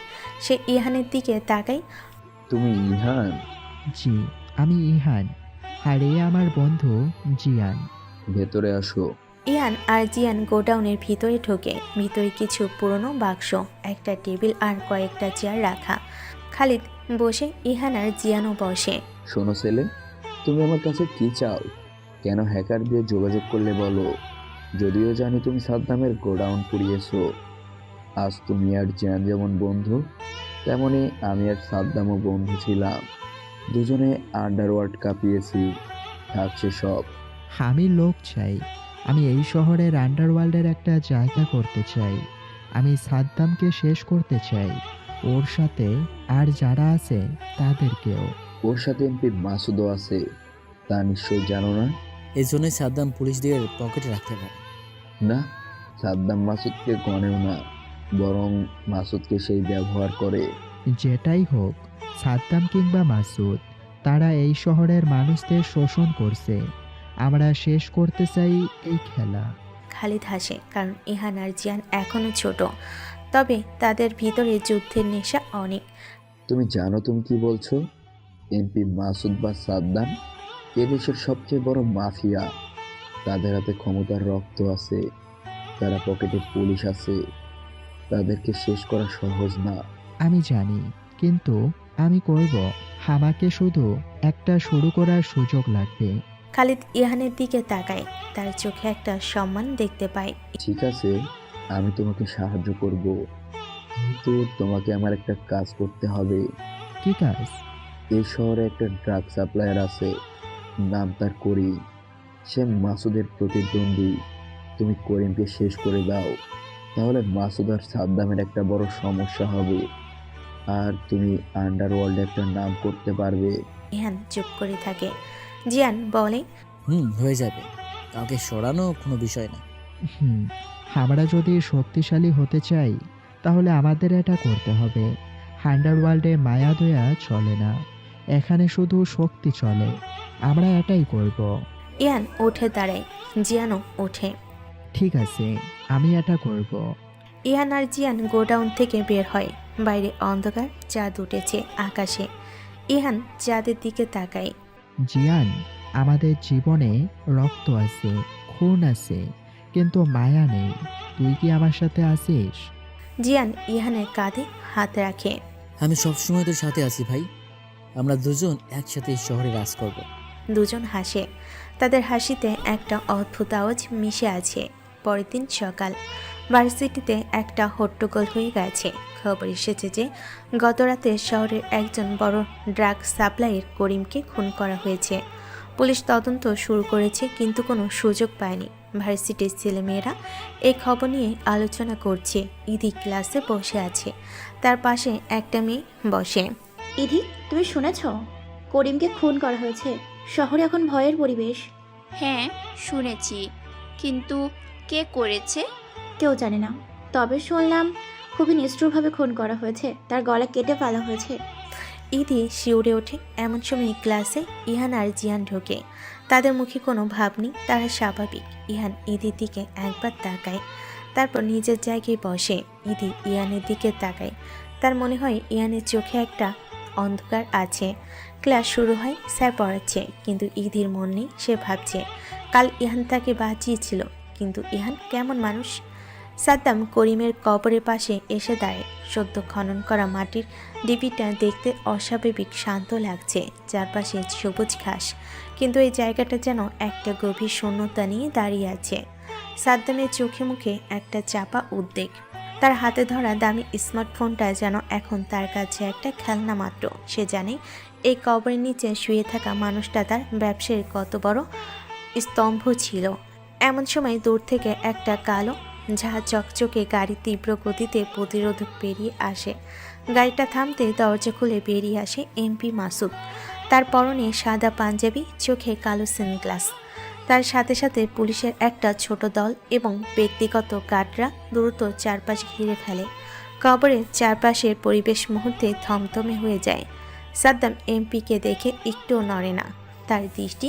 সে ইহানের দিকে তাকায়। তুমি ইহান? জি, আমি ইহান। আর এ আমার বন্ধু জিয়ান। ভেতরে আসো। ইহান আর জিয়ান গোডাউনের ভিতরে ঢোকে। ভিতরে কিছু পুরনো বাক্স, একটা টেবিল আর কয়েকটা চেয়ার রাখা। খালিদ বসে, ইহান আর জিয়ানও বসে। শোনো ছেলে, তুমি আমার কাছে কি চাও? কেন হ্যাকার দিয়ে যোগাযোগ করলে বলো। যদিও জানি তুমি সাদ্দামের গোডাউন পুড়িয়েছো। আজ তুমি আর জিয়ান যেমন বন্ধু, তেমনি আমি আর সাদ্দামও বন্ধু ছিলাম। দুজনে আন্ডারওয়ার্ল্ড কাঁপিয়েছি। থাকছে সব। আমি লোক চাই। আমি এই শহরের আন্ডারওয়ার্ল্ডের একটা জায়গা করতে চাই। আমি সাদ্দামকে শেষ করতে চাই, ওর সাথে আর যারা আছে তাদেরকেও। ওর সাথে এমপি মাসুদও আছে, তা নিশ্চয়ই জানো না? এই জন্যই সাদ্দাম পুলিশদের পকেটে রাখতে পারে না, সাদ্দাম মাসুদকে গণেও না, বরং মাসুদকে সেই ব্যবহার করে। যেটাই হোক, সাদ্দাম কিংবা মাসুদ, তারা এই শহরের মানুষদের শোষণ করছে। আমরা শেষ করতে চাই এই খেলা। খালিদ হাসে, কারণ ইহান আর জিয়ান এখনো ছোট, তবে তাদের ভিতরে যুদ্ধের নেশা অনেক। তুমি জানো তুমি কি বলছো? এমপি মাসুদ বা সাদ্দাম এদেশের সবচেয়ে বড় মাফিয়া। তাদের হাতে ক্ষমতার রক্ত আছে, তারা পকেটে পুলিশ আছে। তাদেরকে শেষ করা সহজ না। আমি জানি, কিন্তু আমি করব। আমাকে শুধু একটা শুরু করার সুযোগ লাগবে। খালিদ ইহানের দিকে তাকায়। তার চোখে একটা সম্মান দেখতে পায়। ঠিক আছে, আমি তোমাকে সাহায্য করব, কিন্তু তোমাকে আমার একটা কাজ করতে হবে। কি কাজ? এই শহরে একটা ড্রাগ সাপ্লায়ার আছে, নাম তার করিম। সে মাসুদের প্রতিদ্বন্দ্বী। তুমি করিমকে শেষ করে দাও, তাহলে মাসুদ আর সাদ্দামের একটা বড় সমস্যা হবে, আর তুমি আন্ডারওয়ার্ল্ডে একটা নাম করতে পারবে। ইহান চুপ করে থাকে। জিয়ান বলে, হয়ে যাবে। কাউকে সরানো কোনো বিষয় না। আমরা যদি শক্তিশালী হতে চাই, তাহলে আমাদের এটা করতে হবে। আন্ডারওয়ার্ল্ডে মায়া দয়া চলে না, এখানে শুধু শক্তি চলে। আমরা এটাই করব। ইহান উঠে দাঁড়ায়। জিয়ানও ওঠে। ঠিক আছে, আমি এটা করব। ইহান আর জিয়ান গোডাউন থেকে বের হয়। বাইরে অন্ধকার, চাঁদ উঠেছে আকাশে। ইহান চাঁদের দিকে তাকায়। জিয়ান, আমাদের জীবনে রক্ত আছে, খুন আছে, কিন্তু মায়া নেই। তুই কি আমার সাথে আছিস? জিয়ান ইহানের কাঁধে হাত রাখে। আমি সবসময় তোর সাথে আছি ভাই। আমরা দুজন একসাথে এই শহরে রাজ করব। দুজন হাসে। তাদের হাসিতে একটা অদ্ভুত আওয়াজ মিশে আছে। পরের দিন সকাল। ভার্সিটিতে একটা হট্টগোল হয়ে গেছে। খবর এসেছে যে গতরাতে শহরের একজন বড় ড্রাগ সাপ্লাইয়ের করিমকে খুন করা হয়েছে। পুলিশ তদন্ত শুরু করেছে, কিন্তু কোনো সুযোগ পায়নি। ভার্সিটির ছেলেমেয়েরা এই খবর নিয়ে আলোচনা করছে। ইদি ক্লাসে বসে আছে। তার পাশে একটা মেয়ে বসে। ইধি, তুমি শুনেছ? করিমকে খুন করা হয়েছে। শহরে এখন ভয়ের পরিবেশ। হ্যাঁ শুনেছি, কিন্তু কে করেছে কেউ জানে না, তবে শুনলাম খুবই নিষ্ঠুরভাবে খুন করা হয়েছে। তার গলা কেটে ফেলা হয়েছে। ইদি শিউরে ওঠে। এমন সময় ক্লাসে ইহান আর জিয়ান ঢোকে। তাদের মুখে কোনো ভাব নেই, তারা স্বাভাবিক। ইহান ইদির দিকে একবার তাকায়, তারপর নিজের জায়গায় বসে। ইদি ইহানের দিকে তাকায়। তার মনে হয় ইহানের চোখে একটা অন্ধকার আছে। ক্লাস শুরু হয়, স্যার পড়াচ্ছে, কিন্তু ইদির মন নেই। সে ভাবছে কাল ইহান তাকে বাঁচিয়েছিল, কিন্তু ইহান কেমন মানুষ। সাদ্দাম করিমের কবরের পাশে এসে দাঁড়ায়। সদ্য খনন করা মাটির ডিপিটা দেখতে অস্বাভাবিক শান্ত লাগছে, চারপাশে সবুজ ঘাস, কিন্তু এই জায়গাটা যেন একটা গভীর শূন্যতা নিয়ে দাঁড়িয়ে আছে। সাদ্দামের চোখে মুখে একটা চাপা উদ্বেগ। তার হাতে ধরা দামি স্মার্টফোনটা যেন এখন তার কাছে একটা খেলনা মাত্র। সে জানে এই কবরের নিচে শুয়ে থাকা মানুষটা তার ব্যবসায়ের কত বড় স্তম্ভ ছিল। এমন সময় দূর থেকে একটা কালো ঝা চকচকে গাড়ি তীব্র গতিতে প্রতিরোধক পেরিয়ে আসে। গাড়িটা থামতে দরজা খুলে বেরিয়ে আসে এমপি মাসুদ। তার পরনে সাদা পাঞ্জাবি, চোখে কালো সানগ্লাস। তার সাথে সাথে পুলিশের একটা ছোট দল এবং ব্যক্তিগত গার্ডরা দ্রুত চারপাশ ঘিরে ফেলে। কবরের চারপাশের পরিবেশ মুহূর্তে থমথমে হয়ে যায়। সাদ্দাম এমপিকে দেখে একটুও নড়ে না, তার দৃষ্টি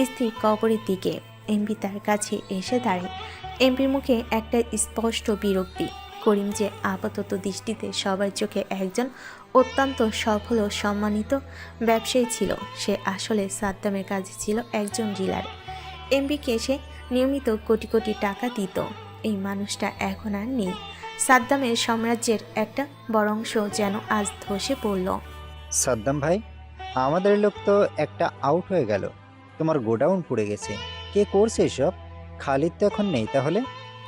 স্থির কবরের দিকে। এমপি তার কাছে এসে দাঁড়ায়। এমপির মুখে একটা স্পষ্ট বিরক্তি। করিম যে আপাতত দৃষ্টিতে সবার চোখে একজন অত্যন্ত সফল ও সম্মানিত ব্যবসায়ী ছিল, সে আসলে সাদ্দামের কাছে ছিল একজন ডিলার। এমপিকে সে নিয়মিত কোটি কোটি টাকা দিত। এই মানুষটা এখন আর নেই। সাদ্দামের সাম্রাজ্যের একটা বড় অংশ যেন আজ ধসে পড়ল। সাদ্দাম ভাই, আমাদের লোক তো একটা আউট হয়ে গেল, তোমার গোডাউন পুড়ে গেছে, কে করছে এসব? খালিদ তো এখন নেই তাহলে?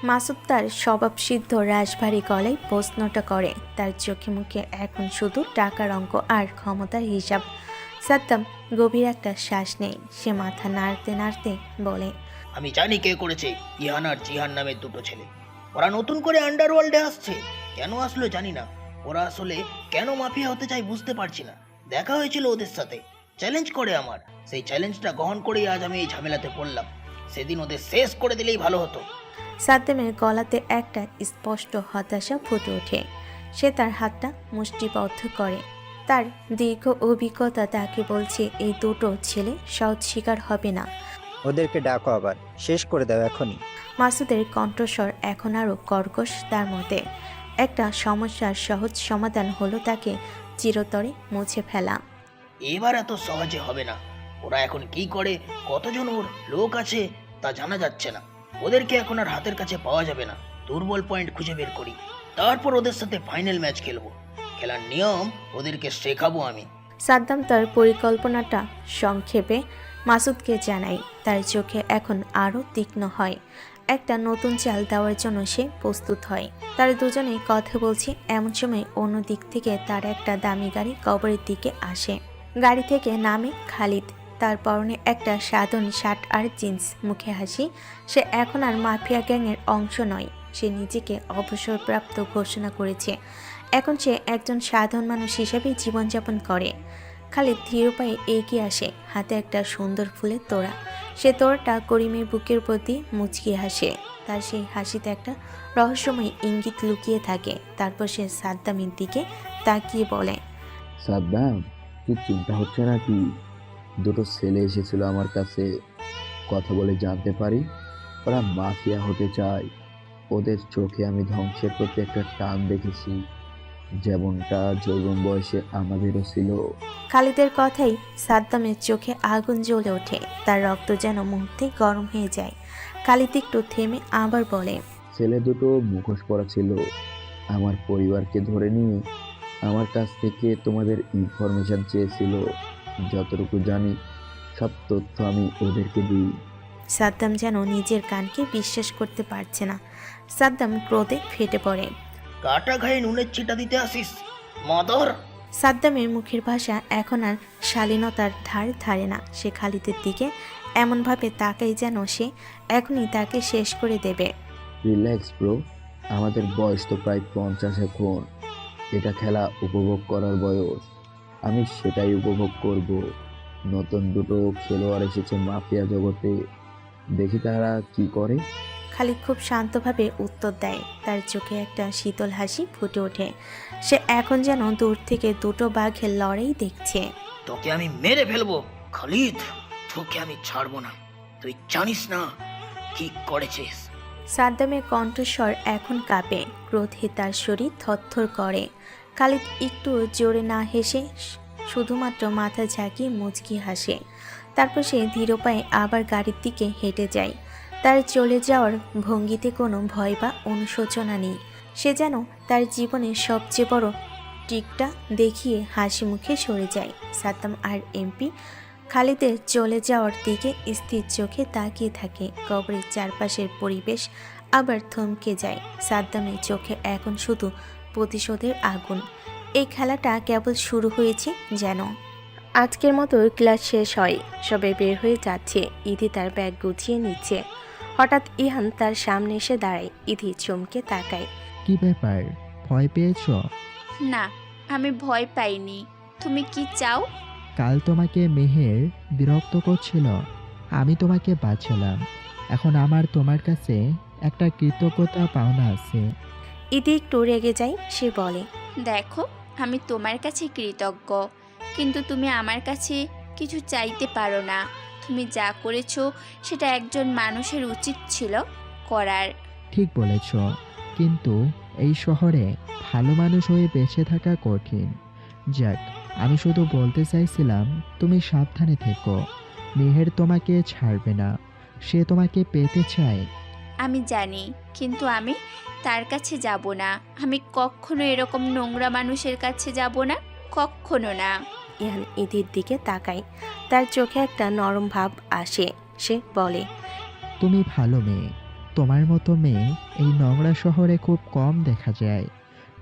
মাসুদ তার স্বভাবসিদ্ধ রাশভারী গলায় প্রশ্নটা করে। তার চোখে মুখে এখন শুধু টাকার অঙ্ক আর ক্ষমতার হিসাব। সাদ্দাম গভীর একটা শ্বাস নেয়। সে মাথা নাড়তে নাড়তে বলে, আমি জানি কে করেছে। ইহান আর জিহান নামের দুটো ছেলে, ওরা নতুন করে আন্ডারওয়ার্ল্ডে আসছে। কেন আসলো জানি না, ওরা আসলে কেন মাফিয়া হতে চায় বুঝতে পারছি না। দেখা হয়েছিল ওদের সাথে, চ্যালেঞ্জ করে আমার। সেই চ্যালেঞ্জটা গ্রহণ করেই আজ আমি এই ঝামেলাতে পড়লাম। সেদিন ওদের শেষ করে দিলেই ভালো হতো। সাদ্দামের গলাতে একটা স্পষ্ট হতাশা ফুটে ওঠে। সে তার হাতটা মুষ্টিবদ্ধ করে। তার দীর্ঘ অভিজ্ঞতা তাকে বলছে এই দুটো ছেলে সহজ শিকার হবে না। ওদেরকে ডাকো, আবার শেষ করে দাও এখনই। মাসুদের কণ্ঠস্বর এখন আরও কর্কশ। তার মতে একটা সমস্যার সহজ সমাধান হলো তাকে চিরতরে মুছে ফেলা। এবার এত সহজে হবে না। ওরা এখন কি করে, কতজন ওর লোক আছে তা জানা যাচ্ছে না। ওদেরকে এখন আর হাতের কাছে পাওয়া যাবে না। দুর্বল পয়েন্ট খুঁজে বের করি, তারপর ওদের সাথে ফাইনাল ম্যাচ খেলবো। খেলার নিয়ম ওদেরকে শেখাবো আমি। সাদ্দাম তার পরিকল্পনাটা সংক্ষেপে মাসুদকে জানায়। তার চোখে এখন আরও তীক্ষ্ণ হয়। একটা নতুন চাল দেওয়ার জন্য সে প্রস্তুত হয়। তারা দুজনেই কথা বলছে, এমন সময় অন্য দিক থেকে তার একটা দামি গাড়ি কবরের দিকে আসে। গাড়ি থেকে নামে খালিদ। তার পরনে একটা সাধারণ শার্ট আর জিন্স, মুখে হাসি। সে এখন আর মাফিয়া গ্যাংয়ের অংশ নয়। সে নিজেকে অবসরপ্রাপ্ত ঘোষণা করেছে। এখন সে একজন সাধারণ মানুষ হিসেবেই জীবনযাপন করে। খালিদ ধীর পায়ে এগিয়ে আসে, হাতে একটা সুন্দর ফুলের তোড়া। সে তোড়াটা করিমের বুকের প্রতি মুচকি হাসে। তার সেই হাসিতে একটা রহস্যময় ইঙ্গিত লুকিয়ে থাকে। তারপর সে সাদ্দামের দিকে তাকিয়ে বলে, সাদ্দাম, কি চিন্তা হচ্ছে নাকি? দুটো ছেলে এসেছিল আমার কাছে, কথা বলে জানতে পারি ওরা মাফিয়া হতে চায়। ওদের চোখে আমি ধ্বংসের প্রতি একটা টান দেখেছি, যেমনটা যৌবন বয়সে আমাদেরও ছিল। খালিদের কথাই সাদ্দামের চোখে আগুন জ্বলে ওঠে। তার রক্ত যেন মুহূর্তে গরম হয়ে যায়। খালিদ একটু থেমে আবার বলে, ছেলে দুটো মুখোশ পরা ছিল। আমার পরিবারকে ধরে নিয়ে আমার কাছ থেকে তোমাদের ইনফরমেশন চেয়েছিল। যতটুকু জানি সব তথ্য আমি ওদেরকে দিই। সাদ্দাম যেন নিজের কানকে বিশ্বাস করতে পারছে না। সাদ্দাম ক্রোধে ফেটে পড়ে, কাটা ঘায়ে নুনের ছিটা দিতে আসিস মদর। সাদ্দামের মুখের ভাষা এখন আর শালীনতার ধার ধারে না। সে খালিদের দিকে এমনভাবে তাকায় যেন সে এখনই তাকে শেষ করে দেবে। রিল্যাক্স ব্রো, আমাদের বয়স তো প্রায় 50 এখন। এটা খেলা উপভোগ করার বয়স, আমি সেটাই উপভোগ করব। নতুন দুটো খেলোয়াড় এসেছে মাফিয়া জগতে, দেখি তারা কি করে। খালিদ খুব শান্তভাবে উত্তর দেয়। তার চোখে একটা শীতল হাসি ফুটে ওঠে। সে এখন যেন দূর থেকে দুটো বাঘের লড়াই দেখছে। তোকে আমি মেরে ফেলবো খালিদ, তোকে আমি ছাড়বো না। তুই জানিস না কি করেছিস। সাদ্দামের কণ্ঠস্বর এখন কাঁপে। ক্রোধে তার শরীর থরথর করে। খালিদ একটু জোরে না হেসে শুধুমাত্র মাথা ঝাঁকিয়ে মুচকি হাসে। তারপর সে ধীর পায়ে আবার গাড়ির দিকে হেঁটে যায়। তার চলে যাওয়ার ভঙ্গিতে কোনো ভয় বা অনুশোচনা নেই। সে যেন তার জীবনের সবচেয়ে বড় টিকটা দেখিয়ে হাসি মুখে সরে যায়। সাদ্দাম আর এমপি খালিদের চলে যাওয়ার দিকে স্থির চোখে তাকিয়ে থাকে। কবরের চারপাশের পরিবেশ আবার থমকে যায়। সাদ্দামের চোখে এখন শুধু প্রতিশোধের আগুন। এই খেলাটা কেবল শুরু হয়েছে যেন। আজকের মতো ক্লাস শেষ হয়, সবে বের হয়ে যাচ্ছে। ইদি তার ব্যাগ গুছিয়ে নিচ্ছে। হঠাৎ ইহান তার সামনে এসে দাঁড়ায়। ইদি চমকে তাকায়। কি ব্যাপার, ভয় পেয়েছো? না, আমি ভয় পাইনি। তুমি কি চাও? কাল তোমাকে মেহের বিরক্ত করছিল, আমি তোমাকে বাঁচালাম। এখন আমার তোমার কাছে একটা কৃতজ্ঞতা পাওনা আছে। ইদি একটু রেগে যায়। সে বলে, দেখো, আমি তোমার কাছে কৃতজ্ঞ, কিন্তু তুমি আমার কাছে কিছু চাইতে পারো না। তুমি যা করেছো সেটা একজন মানুষের উচিত ছিল করার। ঠিক বলেছ, কিন্তু এই শহরে ভালো মানুষ হয়ে বেঁচে থাকা কঠিন। যাক, আমি শুধু বলতে চাইছিলাম তুমি সাবধানে থেকো। মেহের তোমাকে ছাড়বে না, সে তোমাকে পেতে চায়। আমি জানি, কিন্তু আমি তার কাছে যাব না। আমি কখনো এরকম নোংরা মানুষের কাছে যাব না, কখনো না। ইহান ইদির দিকে তাকায়। তার চোখে একটা নরম ভাব আসে। সে বলে, তুমি ভালো মেয়ে। তোমার মতো মেয়ে এই নোংরা শহরে খুব কম দেখা যায়।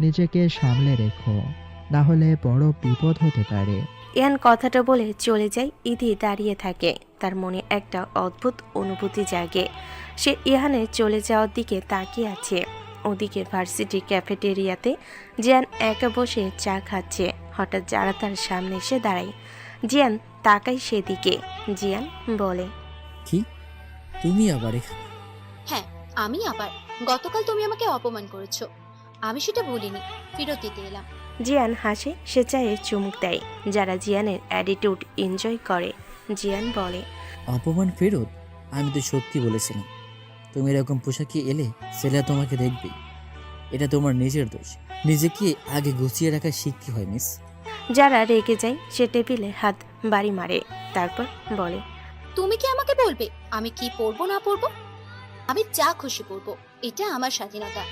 নিজেকে সামলে রেখো, না হলে বড় বিপদ হতে পারে। ইহান কথাটা বলে চলে যায়। ইদি দাঁড়িয়ে থাকে। তার মনে একটা অদ্ভুত অনুভূতি জাগে। সে ইহানের চলে যাওয়ার দিকে তাকিয়ে আছে। ওদিকে ভার্সিটি ক্যাফেটেরিয়াতে জিয়ান একা বসে চা খাচ্ছে। হঠাৎ যারা তার সামনে এসে দাঁড়ায়। জিয়ান তাকায় সেদিকে। জিয়ান বলে, কি তুমি আবার এখানে? হ্যাঁ, আমি আবার। গতকাল তুমি আমাকে অপমান করেছো, আমি সেটা বলিনি, ফেরত দিতে এলাম। জিয়ান হাসে। সে চায়ে চুমুক দেয়। যারা জিয়ানের অ্যাটিটিউড এনজয় করে। জিয়ান বলে, অপমান ফেরত? আমি তো সত্যি বলেছিলাম। তুমি এরকম পোশাকে এলে ছেলেরা তোমাকে দেখবেই। এটা তোমার নিজের দোষ। নিজেকে আগে গুছিয়ে রাখা শিখতে হয় মিস। যারা রেগে যায় সে টেবিলে হাত বাড়ি মারে। তারপর বলে, তুমি কি আমাকে বলবে আমি কি পরবো না পরবো? আমি যা খুশি পরবো, এটা আমার স্বাধীনতা।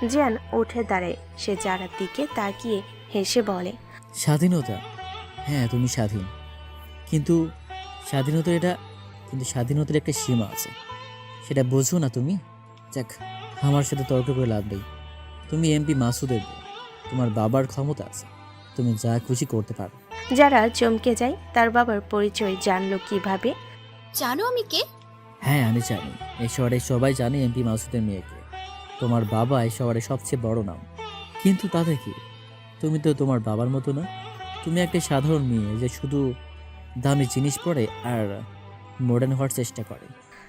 জিয়ান উঠে দাঁড়ায়। সে যারার দিকে তাকিয়ে হেসে বলে, স্বাধীনতা? হ্যাঁ, তুমি স্বাধীন, কিন্তু স্বাধীনতার একটা সীমা আছে। সেটা বোঝো না তুমি? যাক, আমার সাথে তর্ক করে লাভ নেই। তুমি এমপি মাসুদের বউ, তোমার বাবার ক্ষমতা আছে, তুমি যা খুশি করতে পারো। যারা চমকে যায়। তার বাবার পরিচয় জানলো কিভাবে? জানো আমি কে? হ্যাঁ, আমি জানি। এই শহরে সবাই জানে এমপি মাসুদের মেয়েকে। তোমার বাবা এই শহরে সবচেয়ে বড় নাম। কিন্তু তাতে কি, তুমি তো তোমার বাবার মতো না। তুমি একটা সাধারণ মেয়ে যে শুধু দামি জিনিস পরে আর মডার্ন হওয়ার চেষ্টা করে।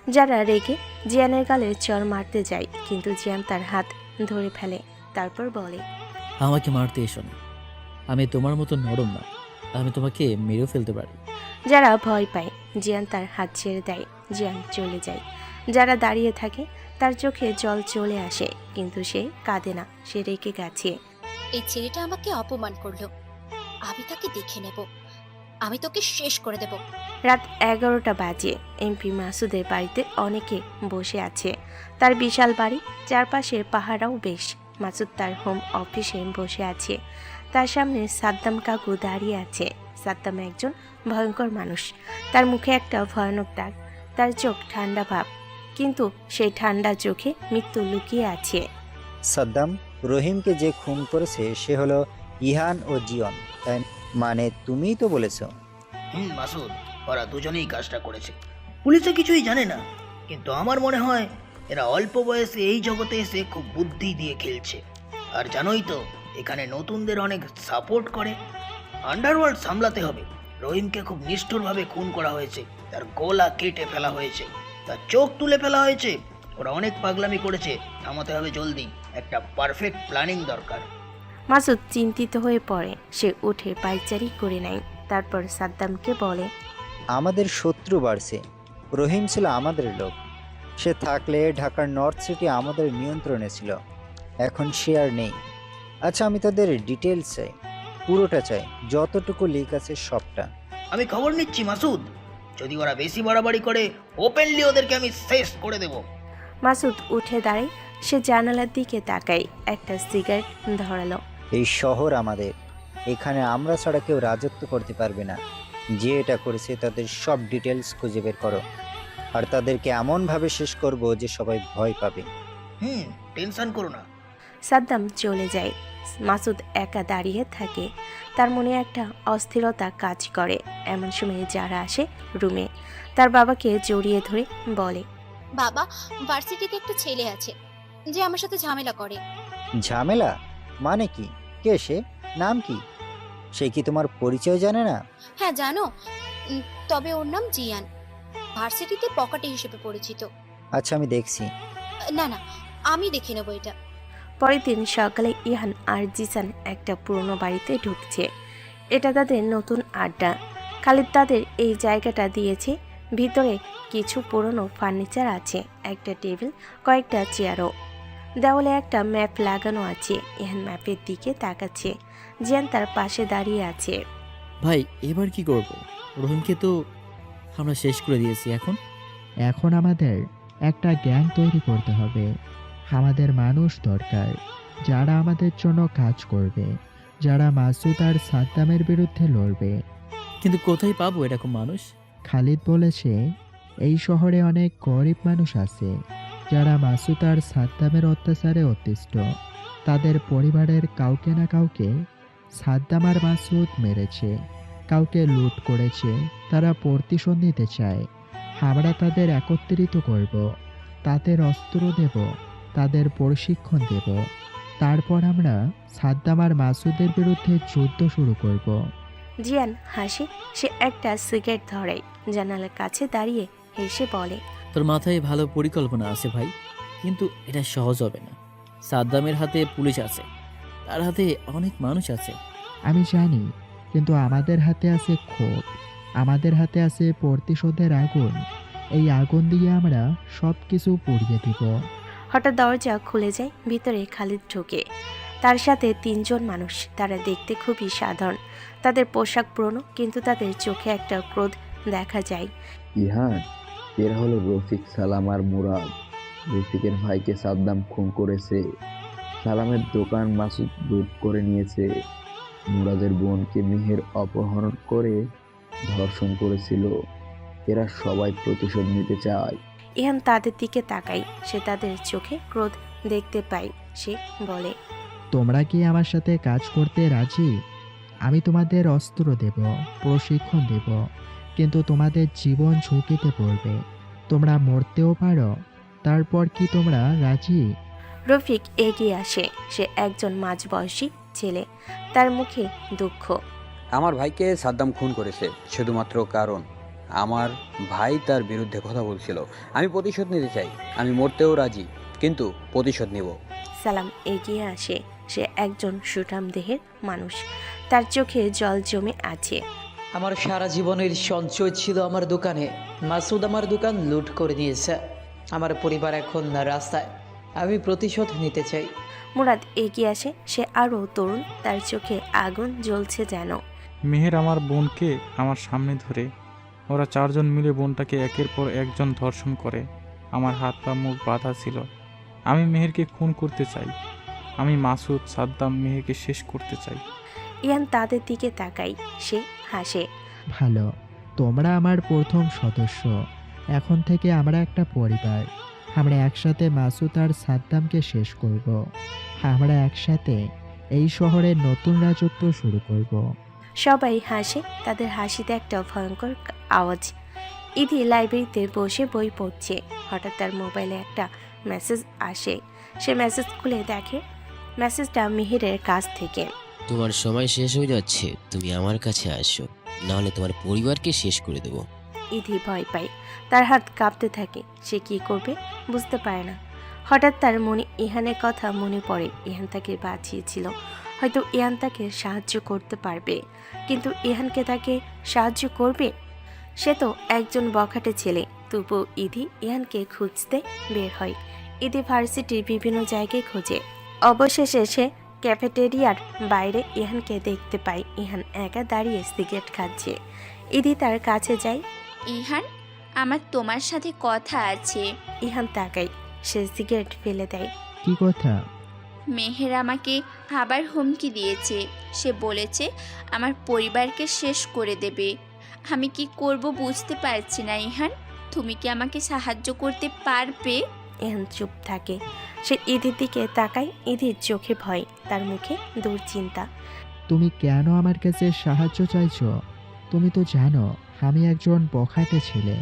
যারা রেগে জিয়ানের গালে চর মারতে যায়, কিন্তু জিয়ান তার হাত ধরে ফেলে। তারপর বলে, আমাকে মারতে এসো না। আমি তোমার মতো নরম না, আমি তোমাকে মেরেও ফেলতে পারি। যারা ভয় পায়। জিয়ান তার হাত ছেড়ে দেয়। জিয়ান চলে যায়। যারা দাঁড়িয়ে থাকে। তার চোখে জল চলে আসে, কিন্তু সে কাঁদে না। সে রেগে গেছে। এই ছেলেটা আমাকে অপমান করলো, আমি তাকে দেখে নেব, আমি তোকে শেষ করে দেব। রাত 11টা বাজে। এমপি মাসুদের বাড়িতে অনেকে বসে আছে। তার বিশাল বাড়ি, চারপাশে পাহারাও বেশ। মাসুদ তার হোম অফিসে বসে আছে। তার সামনে সাদ্দাম কাকু দাঁড়িয়ে আছে। সাদ্দাম একজন ভয়ঙ্কর মানুষ। তার মুখে একটা ভয়ানক দাগ। তার চোখ ঠান্ডা ভাব, কিন্তু সেই ঠান্ডা চোখে মৃত্যু লুকিয়ে আছে। সাদ্দাম, রহিমকে যে খুন করেছে সে হলো ইহান ও জিয়ন, তাই মানে তুমিই তো বলেছো। মাসুদ, ওরা দুজনেই কাজটা করেছে। পুলিশে কিছুই জানে না, কিন্তু আমার মনে হয় এরা অল্প বয়সে এই জগতে এসে খুব বুদ্ধি দিয়ে খেলছে। আর জানোই তো, এখানে নতুনদের অনেক সাপোর্ট করে। আন্ডারওয়ার্ল্ড সামলাতে হবে। রহিমকে খুব নিষ্ঠুরভাবে খুন করা হয়েছে। তার গলা কেটে ফেলা হয়েছে, তার চোখ তুলে ফেলা হয়েছে। ওরা অনেক পাগলামি করেছে, থামাতে হবে জলদি। একটা পারফেক্ট প্ল্যানিং দরকার। মাসুদ চিন্তিত হয়ে পড়ে। সে উঠে পায়চারি করে নেয়। তারপর সাদ্দামকে বলে, আমাদের শত্রু বাড়ছে। রহিম ছিল আমাদের লোক। সে থাকলে ঢাকার নর্থ সিটি আমাদের নিয়ন্ত্রণে ছিল। এখন সে আর নেই। আচ্ছা, আমি তাদের ডিটেলস চাই, পুরোটা চাই, যতটুকু লিক আছে সবটা। আমি খবর নিচ্ছি মাসুদ। যদি ওরা বেশি বাড়াবাড়ি করে ওপেনলি ওদেরকে আমি শেষ করে দেব। মাসুদ উঠে দাঁড়ায়, সে জানালার দিকে তাকায়, একটা সিগারেট ধরালো। এই শহর আমাদের, এখানে আমরা ছাড়া কেউ রাজত্ব করতে পারবে না। যে এটা করেছে তাদের সব ডিটেলস খুঁজে বের করো, আর তাদেরকে এমনভাবে শেষ করব যে সবাই ভয় পাবে। টেনশন করো না। সাদ্দাম চলে যায়। মাসুদ একা দাঁড়িয়ে থাকে, তার মনে একটা অস্থিরতা কাজ করে। এমন সময় যারা আসে রুমে, তার বাবাকে জড়িয়ে ধরে বলে, বাবা, ভার্সিটিতে একটা ছেলে আছে যে আমার সাথে ঝামেলা করে। ঝামেলা মানে কি? কে সে? নাম কি? সে কি তোমার পরিচয় জানে না? হ্যাঁ জানো, তবে ওর নাম জিয়ান, ভার্সিটিতে পকেটে হিসেবে পরিচিত। আচ্ছা, আমি দেখছি। না না, আমি দেখে নেবো এটা। পরের দিন সকালে ইহান আর জিসান একটা পুরনো বাড়িতে ঢুকছে। এটা তাদের নতুন আড্ডা। খালিদ তাদের এই জায়গাটা দিয়েছে। ভিতরে কিছু পুরনো ফার্নিচার আছে, একটা টেবিল, কয়েকটা চেয়ারও। দেওয়ালে একটা ম্যাপ লাগানো আছে। ইহান ম্যাপের দিকে তাকাচ্ছে। জিয়ান তার পাশে দাঁড়িয়ে আছে। ভাই, এবার কি করব? রহিমকে তো আমরা শেষ করে দিয়েছি। এখন আমাদের একটা গ্যাং তৈরি করতে হবে। আমাদের মানুষ দরকার, যারা আমাদের জন্য কাজ করবে, যারা মাসুদ আর সাদ্দামের বিরুদ্ধে লড়বে। কিন্তু কোথায় পাবো এরকম মানুষ? খালিদ বলেছে এই শহরে অনেক গরিব মানুষ আছে যারা মাসুদ আর সাদ্দামের অত্যাচারে অতিষ্ঠ। তাদের পরিবারের কাউকে না কাউকে সাদ্দাম আর মাসুদ মেরেছে, কাউকে লুট করেছে। তারা প্রতিশোধ নিতে চায়। আমরা তাদের একত্রিত করব, তাদের অস্ত্র দেব, তাদের প্রশিক্ষণ দেব। তারপর আমরা সাদ্দাম আর মাসুদের বিরুদ্ধে যুদ্ধ শুরু করব। জিয়ান হাসে। সে একটা সিগারেট ধরে, জানালার কাছে দাঁড়িয়ে হেসে বলে, তোর মাথায় ভালো পরিকল্পনা আছে ভাই, কিন্তু এটা সহজ হবে না। সাদ্দামের হাতে পুলিশ আছে, তার হাতে অনেক মানুষ আছে। আমি জানি, কিন্তু আমাদের হাতে আছে ক্ষোভ, আমাদের হাতে আছে প্রতিশোধের আগুন। এই আগুন দিয়ে আমরা সব কিছু পুড়িয়ে দিব। হঠাৎ দরজা খুলে যায়। ভিতরে খালিদ ঢোকে। তার সাথে তিনজন মানুষ। তারা দেখতে খুবই সাধারণ। তাদের পোশাক পুরনো, কিন্তু তাদের চোখে একটা ক্রোধ দেখা যায়। ইহান, এরা হলো রফিক, সালাম আর মুরাদ। রফিকের ভাইকে সাদ্দাম খুন করেছে, সালামের দোকান মাসুদ লুট করে নিয়েছে, মুরাদের বোনকে মেহের অপহরণ করে ধর্ষণ করেছিল। এরা সবাই প্রতিশোধ নিতে চায়। ইহান তাদের দিকে তাকায়। সে তাদের চোখে ক্রোধ দেখতে পায়। সে বলে, তোমরা কি আমার সাথে কাজ করতে রাজি? আমি তোমাদের অস্ত্র দেব, প্রশিক্ষণ দেব, কিন্তু তোমাদের জীবন ঝুঁকিতে পড়বে। তোমরা মরতেও পারো। তারপর কি তোমরা রাজি? রফিক এগিয়ে আসে। সে একজন মাঝবয়সী ছেলে। তার মুখে দুঃখ। আমার ভাইকে সাদ্দাম খুন করেছে শুধুমাত্র কারণ আমার ভাই তার বিরুদ্ধে কথা বলছিল। আমি প্রতিশোধ নিতে চাই। আমি মরতেও রাজি, কিন্তু প্রতিশোধ নিব। সালাম এগিয়ে আসে। সে একজন সুঠাম দেহের মানুষ। তার চোখে জল জমে আছে। আমার সারা জীবনের সঞ্চয় ছিল আমার দোকানে। মাসুদ আমার দোকান লুট করে নিয়েছে। আমার পরিবার এখন রাস্তায়। আমি প্রতিশোধ নিতে চাই। মুরাদ এগিয়ে আসে। সে আরও তরুণ। তার চোখে আগুন জ্বলছে যেন। মেহের আমার বোনকে আমার সামনে ধরে, ওরা চারজন মিলে বোনটাকে একের পর একজন ধর্ষণ করে। আমার হাত পা মুখ বাঁধা ছিল। আমি মেহেরকে খুন করতে চাই। আমি মাসুদ, সাদ্দাম, মেহেরকে শেষ করতে চাই। ইয়ান তাদের দিকে তাকাই। সে হাসে। ভালো, তোমরা আমার প্রথম সদস্য। এখন থেকে আমরা একটা পরিবার। আমরা একসাথে মাসুদ আর সাদ্দামকে শেষ করব। আমরা একসাথে এই শহরের নতুন রাজত্ব শুরু করব। সবাই হাসে। তাদের হাসিতে একটা ভয়ঙ্কর আওয়াজ। ইদি লাইব্রেরিতে বসে বই পড়ছে। হঠাৎ তার মোবাইলে একটা মেসেজ আসে। সে মেসেজ খুলে দেখে মেসেজটা মিহিরের কাছ থেকে। তোমার সময় শেষ হয়ে যাচ্ছে, তুমি আমার কাছে আসো, নাহলে তোমার পরিবারকে শেষ করে দেবো। ইদি ভয় পায়। তার হাত কাঁপতে থাকে। সে কি করবে বুঝতে পারে না। হঠাৎ তার মনে ইহানের কথা মনে পড়ে। ইহান তাকে বাঁচিয়েছিল। হয়তো ইহান তাকে সাহায্য করতে পারবে, কিন্তু ইহানকে তাকে সাহায্য করবে? সে তো একজন বখাটে ছেলে। তবুও ইদি ইহানকে খুঁজতে বের হয়। ইদি ভার্সিটির বিভিন্ন জায়গায় খোঁজে। অবশেষে সে ক্যাফেটেরিয়ার বাইরে ইহানকে দেখতে পায়। ইহান একা দাঁড়িয়ে সিগারেট খাচ্ছে। ইদি তার কাছে যায়। ইহান, আমার তোমার সাথে কথা আছে। ইহান তাকায়, সে সিগারেট ফেলে দেয়। কি কথা? মেহের আমাকে আবার হুমকি দিয়েছে। সে বলেছে আমার পরিবারকে শেষ করে দেবে। আমি কি করব বুঝতে পারছি না। ইহান, তুমি কি আমাকে সাহায্য করতে পারবে? ইহান চুপ থাকে। সে ইদির দিকে তাকায়। ইদির চোখে ভয়, তার মুখে দুশ্চিন্তা। তুমি কেন আমার কাছে সাহায্য চাইছো? তুমি তো জানো আমি একজন বখাটে ছেলে।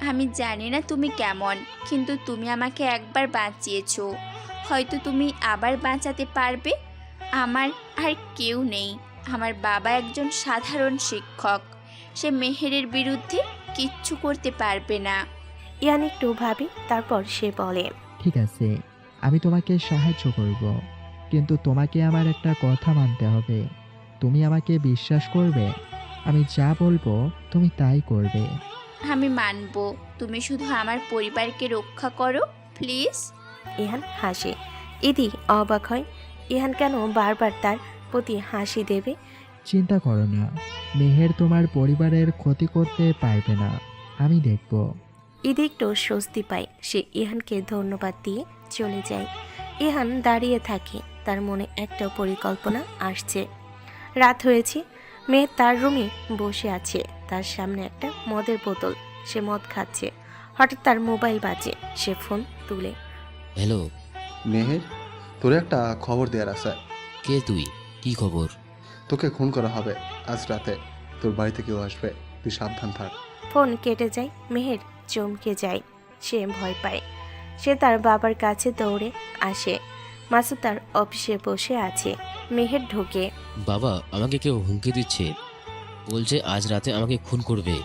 আমি জানি না তুমি কেমন, কিন্তু তুমি আমাকে একবার বাঁচিয়েছো। হয়তো তুমি আবার বাঁচাতে পারবে। আমার আর কেউ নেই। আমার বাবা একজন সাধারণ শিক্ষক। সে মেহেরের বিরুদ্ধে কিচ্ছু করতে পারবে না। ইয়ান একটু ভাবি, তারপর সে বলে, ঠিক আছে, আমি তোমাকে সাহায্য করব, কিন্তু তোমাকে আমার একটা কথা মানতে হবে। তুমি আমাকে বিশ্বাস করবে। আমি যা বলবো তুমি তাই করবে। আমি মানব, তুমি শুধু আমার পরিবারকে রক্ষা করো, প্লিজ। ইহান হাসে। ইদি অবাক হয়, ইহান কেন বারবার তার প্রতি হাসি দেবে। চিন্তা করো না, মেহের তোমার পরিবারের ক্ষতি করতে পারবে না, আমি দেখব। ইদি একটু স্বস্তি পায়। সে ইহানকে ধন্যবাদ দিয়ে চলে যায়। ইহান দাঁড়িয়ে থাকে, তার মনে একটা পরিকল্পনা আসছে। রাত হয়েছে, মেয়ে তার রুমে বসে আছে, তার সামনে একটা মদের বোতল। সে মদ খাচ্ছে। হঠাৎ তার মোবাইল বাজে, সে ফোন তুলে। হ্যালো। মেহের, তোর একটা খবর দেওয়ার আছে। কে তুই? কি খবর? তোকে খুন করা হবে আজ রাতে। তোর বাড়িতে কেউ আসবে, তুই সাবধান থাক। ফোন কেটে যায়। মেহের চমকে যায়, সে ভয় পায়। সে তার বাবার কাছে দৌড়ে আসে। মাসুদ তার অফিসে বসে আছে। মেহের ঢোকে। বাবা, আমাকে কেউ হুমকি দিচ্ছে, বলছে আজ রাতে আমাকে খুন করবে।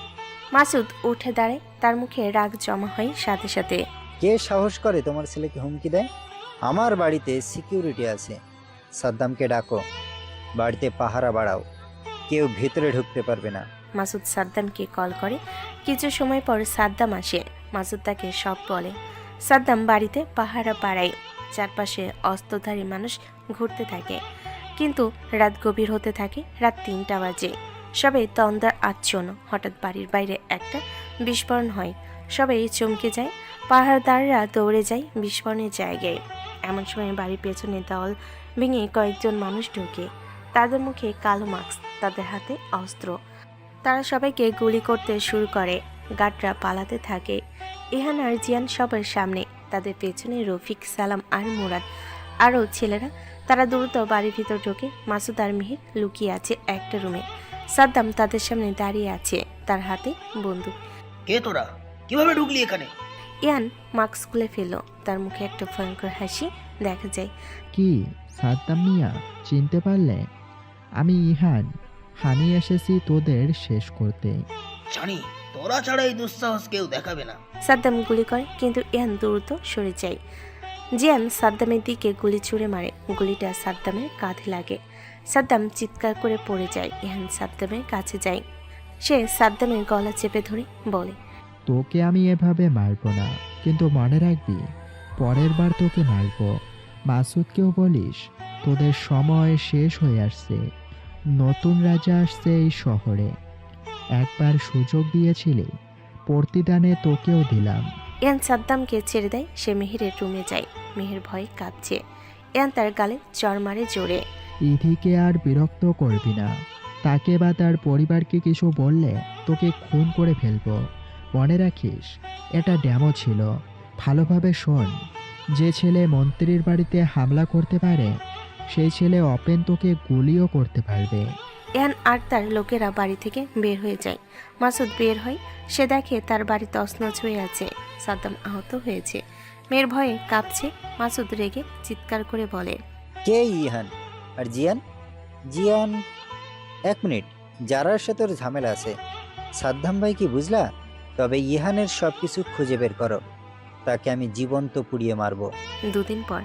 মাসুদ উঠে দাঁড়ায়, তার মুখে রাগ জমা হয় সাথে সাথে। কে সাহস করে তোমার ছেলেকে হুমকি দেয়? আমার বাড়িতে সিকিউরিটি আছে। সাদ্দামকে ডাকো, বাড়িতে পাহারা বাড়াও, কেউ ভেতরে ঢুকতে পারবে না। মাসুদ সাদ্দামকে কল করে। কিছু সময় পর সাদ্দাম আসে। মাসুদ তাকে সব বলে। সাদ্দাম বাড়িতে পাহারা বাড়ায়। চারপাশে অস্ত্রধারী মানুষ ঘুরতে থাকে। কিন্তু রাত গভীর হতে থাকে। রাত 3টা বাজে। সবাই তন্দার আচ্ছন্ন। হঠাৎ বাড়ির বাইরে একটা বিস্ফোরণ হয়। সবাই চমকে যায়। পাহারাদাররা দৌড়ে যায় বিস্ফোরণের জায়গায়। এমন সময় বাড়ির পেছনে দেওয়াল ভেঙে কয়েকজন মানুষ ঢোকে। তাদের মুখে কালো মাস্ক, তাদের হাতে অস্ত্র। তারা সবাইকে গুলি করতে শুরু করে। গার্ডরা পালাতে থাকে। ইহান আর জিয়ান সবার সামনে, তাদের পেছনে রফিক, সালাম আর মুরাদ, আরও ছেলেরা। তারা দ্রুত বাড়ির ভিতর ঢোকে। মাসুদ আর মিহির লুকিয়ে আছে একটা রুমে। সাদ্দাম তাদের সামনে দাঁড়িয়ে আছে, তার হাতে বন্দুক। কে তোরা? কিভাবে ঢুকলি এখানে? ইয়ান মাস্ক খুলে ফেলল, তার মুখে একটা ভয়ঙ্কর হাসি দেখা যায়। কি সাদ্দাম মিয়া, চিনতে পারলে? আমি ইহান। আমি এসেছি তোদের শেষ করতে। জানি তোরা ছাড়া এই দুঃসাহস কেউ দেখাবে না। সাদ্দাম গুলি করে, কিন্তু ইয়ান দ্রুত সরে যায়। জিয়ান সাদ্দামের দিকে গুলি ছুঁড়ে মারে। গুলিটা সাদ্দামের কাঁধে লাগে। সাদ্দাম চিৎকার করে পড়ে যায়। ইহান সাদ্দামের কাছে যায়। সে সাদ্দামের গলা চেপে ধরে বলে, তোকে আমি এভাবে মারবো না, কিন্তু মনে রাখবি পরের বার তোকে মারবো। মাসুদকেও বলিস তোদের সময় শেষ হয়ে আসছে। নতুন রাজা আসছে এই শহরে। একবার সুযোগ দিয়েছিলি, প্রতিদানে তোকেও দিলাম। ইয়ান সাদ্দামকে ছেড়ে দেয়। সে মেহেরের রুমে যায়। মেহের ভয়ে কাঁপছে। ইয়ান তার গালে চড় মারে জোরে। ইধিকে আর বিরক্ত করবি না। তাকে বা তার পরিবারকে কিছু বললে তোকে খুন করে ফেলবো। মনে রাখিস, এটা ড্যামো ছিল। ভালোভাবে শোন, যে ছেলে মন্ত্রীর বাড়িতে হামলা করতে পারে, সেই ছেলে ওপেন তোকে গুলিও করতে পারবে। ইয়ান আর তার লোকেরা বাড়ি থেকে বের হয়ে যায়। মাসুদ বের হয়। সে দেখে তার বাড়ি তছনছ হয়ে আছে। সাদ্দাম আহত হয়েছে। মেয়ের ভয়ে কাঁপছে। মাসুদ রেগে চিৎকার করে বলে, কে ইহান আর জিয়ান? জিয়ান, 1 মিনিট, যারার সাথে ওর ঝামেলা আছে। সাদ্দাম ভাই কি বুঝলা? তবে ইহানের সব কিছু খুঁজে বের করো, তাকে আমি জীবন্ত পুড়িয়ে মারবো। 2 দিন পর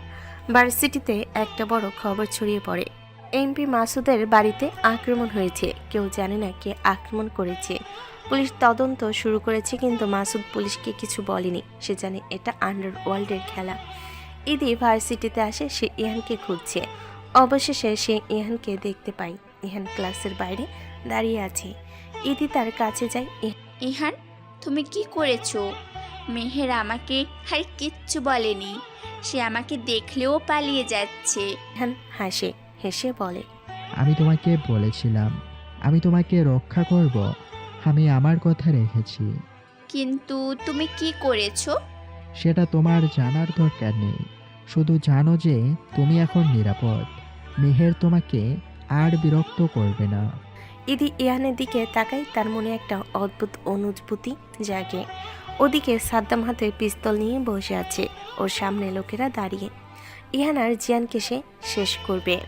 ভার্সিটিতে একটা বড় খবর ছড়িয়ে পড়ে। এমপি মাসুদের বাড়িতে আক্রমণ হয়েছে। কেউ জানে না কে আক্রমণ করেছে। পুলিশ তদন্ত শুরু করেছে, কিন্তু মাসুদ পুলিশকে কিছু বলেনি। সে জানে এটা আন্ডারওয়ার্ল্ডের খেলা। ইদি ভার্সিটিতে আসে। সে ইহানকে খুঁজছে। অবশেষে সে ইহানকে দেখতে পায়। ইহান ক্লাসের বাইরে দাঁড়িয়ে আছে। ইদি তার কাছে যায়। ইহান, তুমি কি করেছো? মেহের আমাকে আর কিচ্ছু বলেনি, সে আমাকে দেখলেও পালিয়ে যাচ্ছে। ইহান হাসে, হেসে বলে, আমি তোমাকে বলেছিলাম আমি তোমাকে রক্ষা করব। আমি আমার কথা রেখেছি। কিন্তু তুমি কি করেছো? সেটা তোমার জানার দরকার নেই। শুধু জানো যে তুমি এখন নিরাপদ। মেহের তোমাকে আর বিরক্ত করবে না। ইদি ইহানের দিকে তাকাই, তার মনে একটা অদ্ভুত অনুভূতি জাগে। ওদিকে সাদ্দাম হাতে পিস্তল নিয়ে বসে আছে, ওর সামনে লোকেরা দাঁড়িয়ে। ইহান আর জিয়ানকে সে শেষ করবে।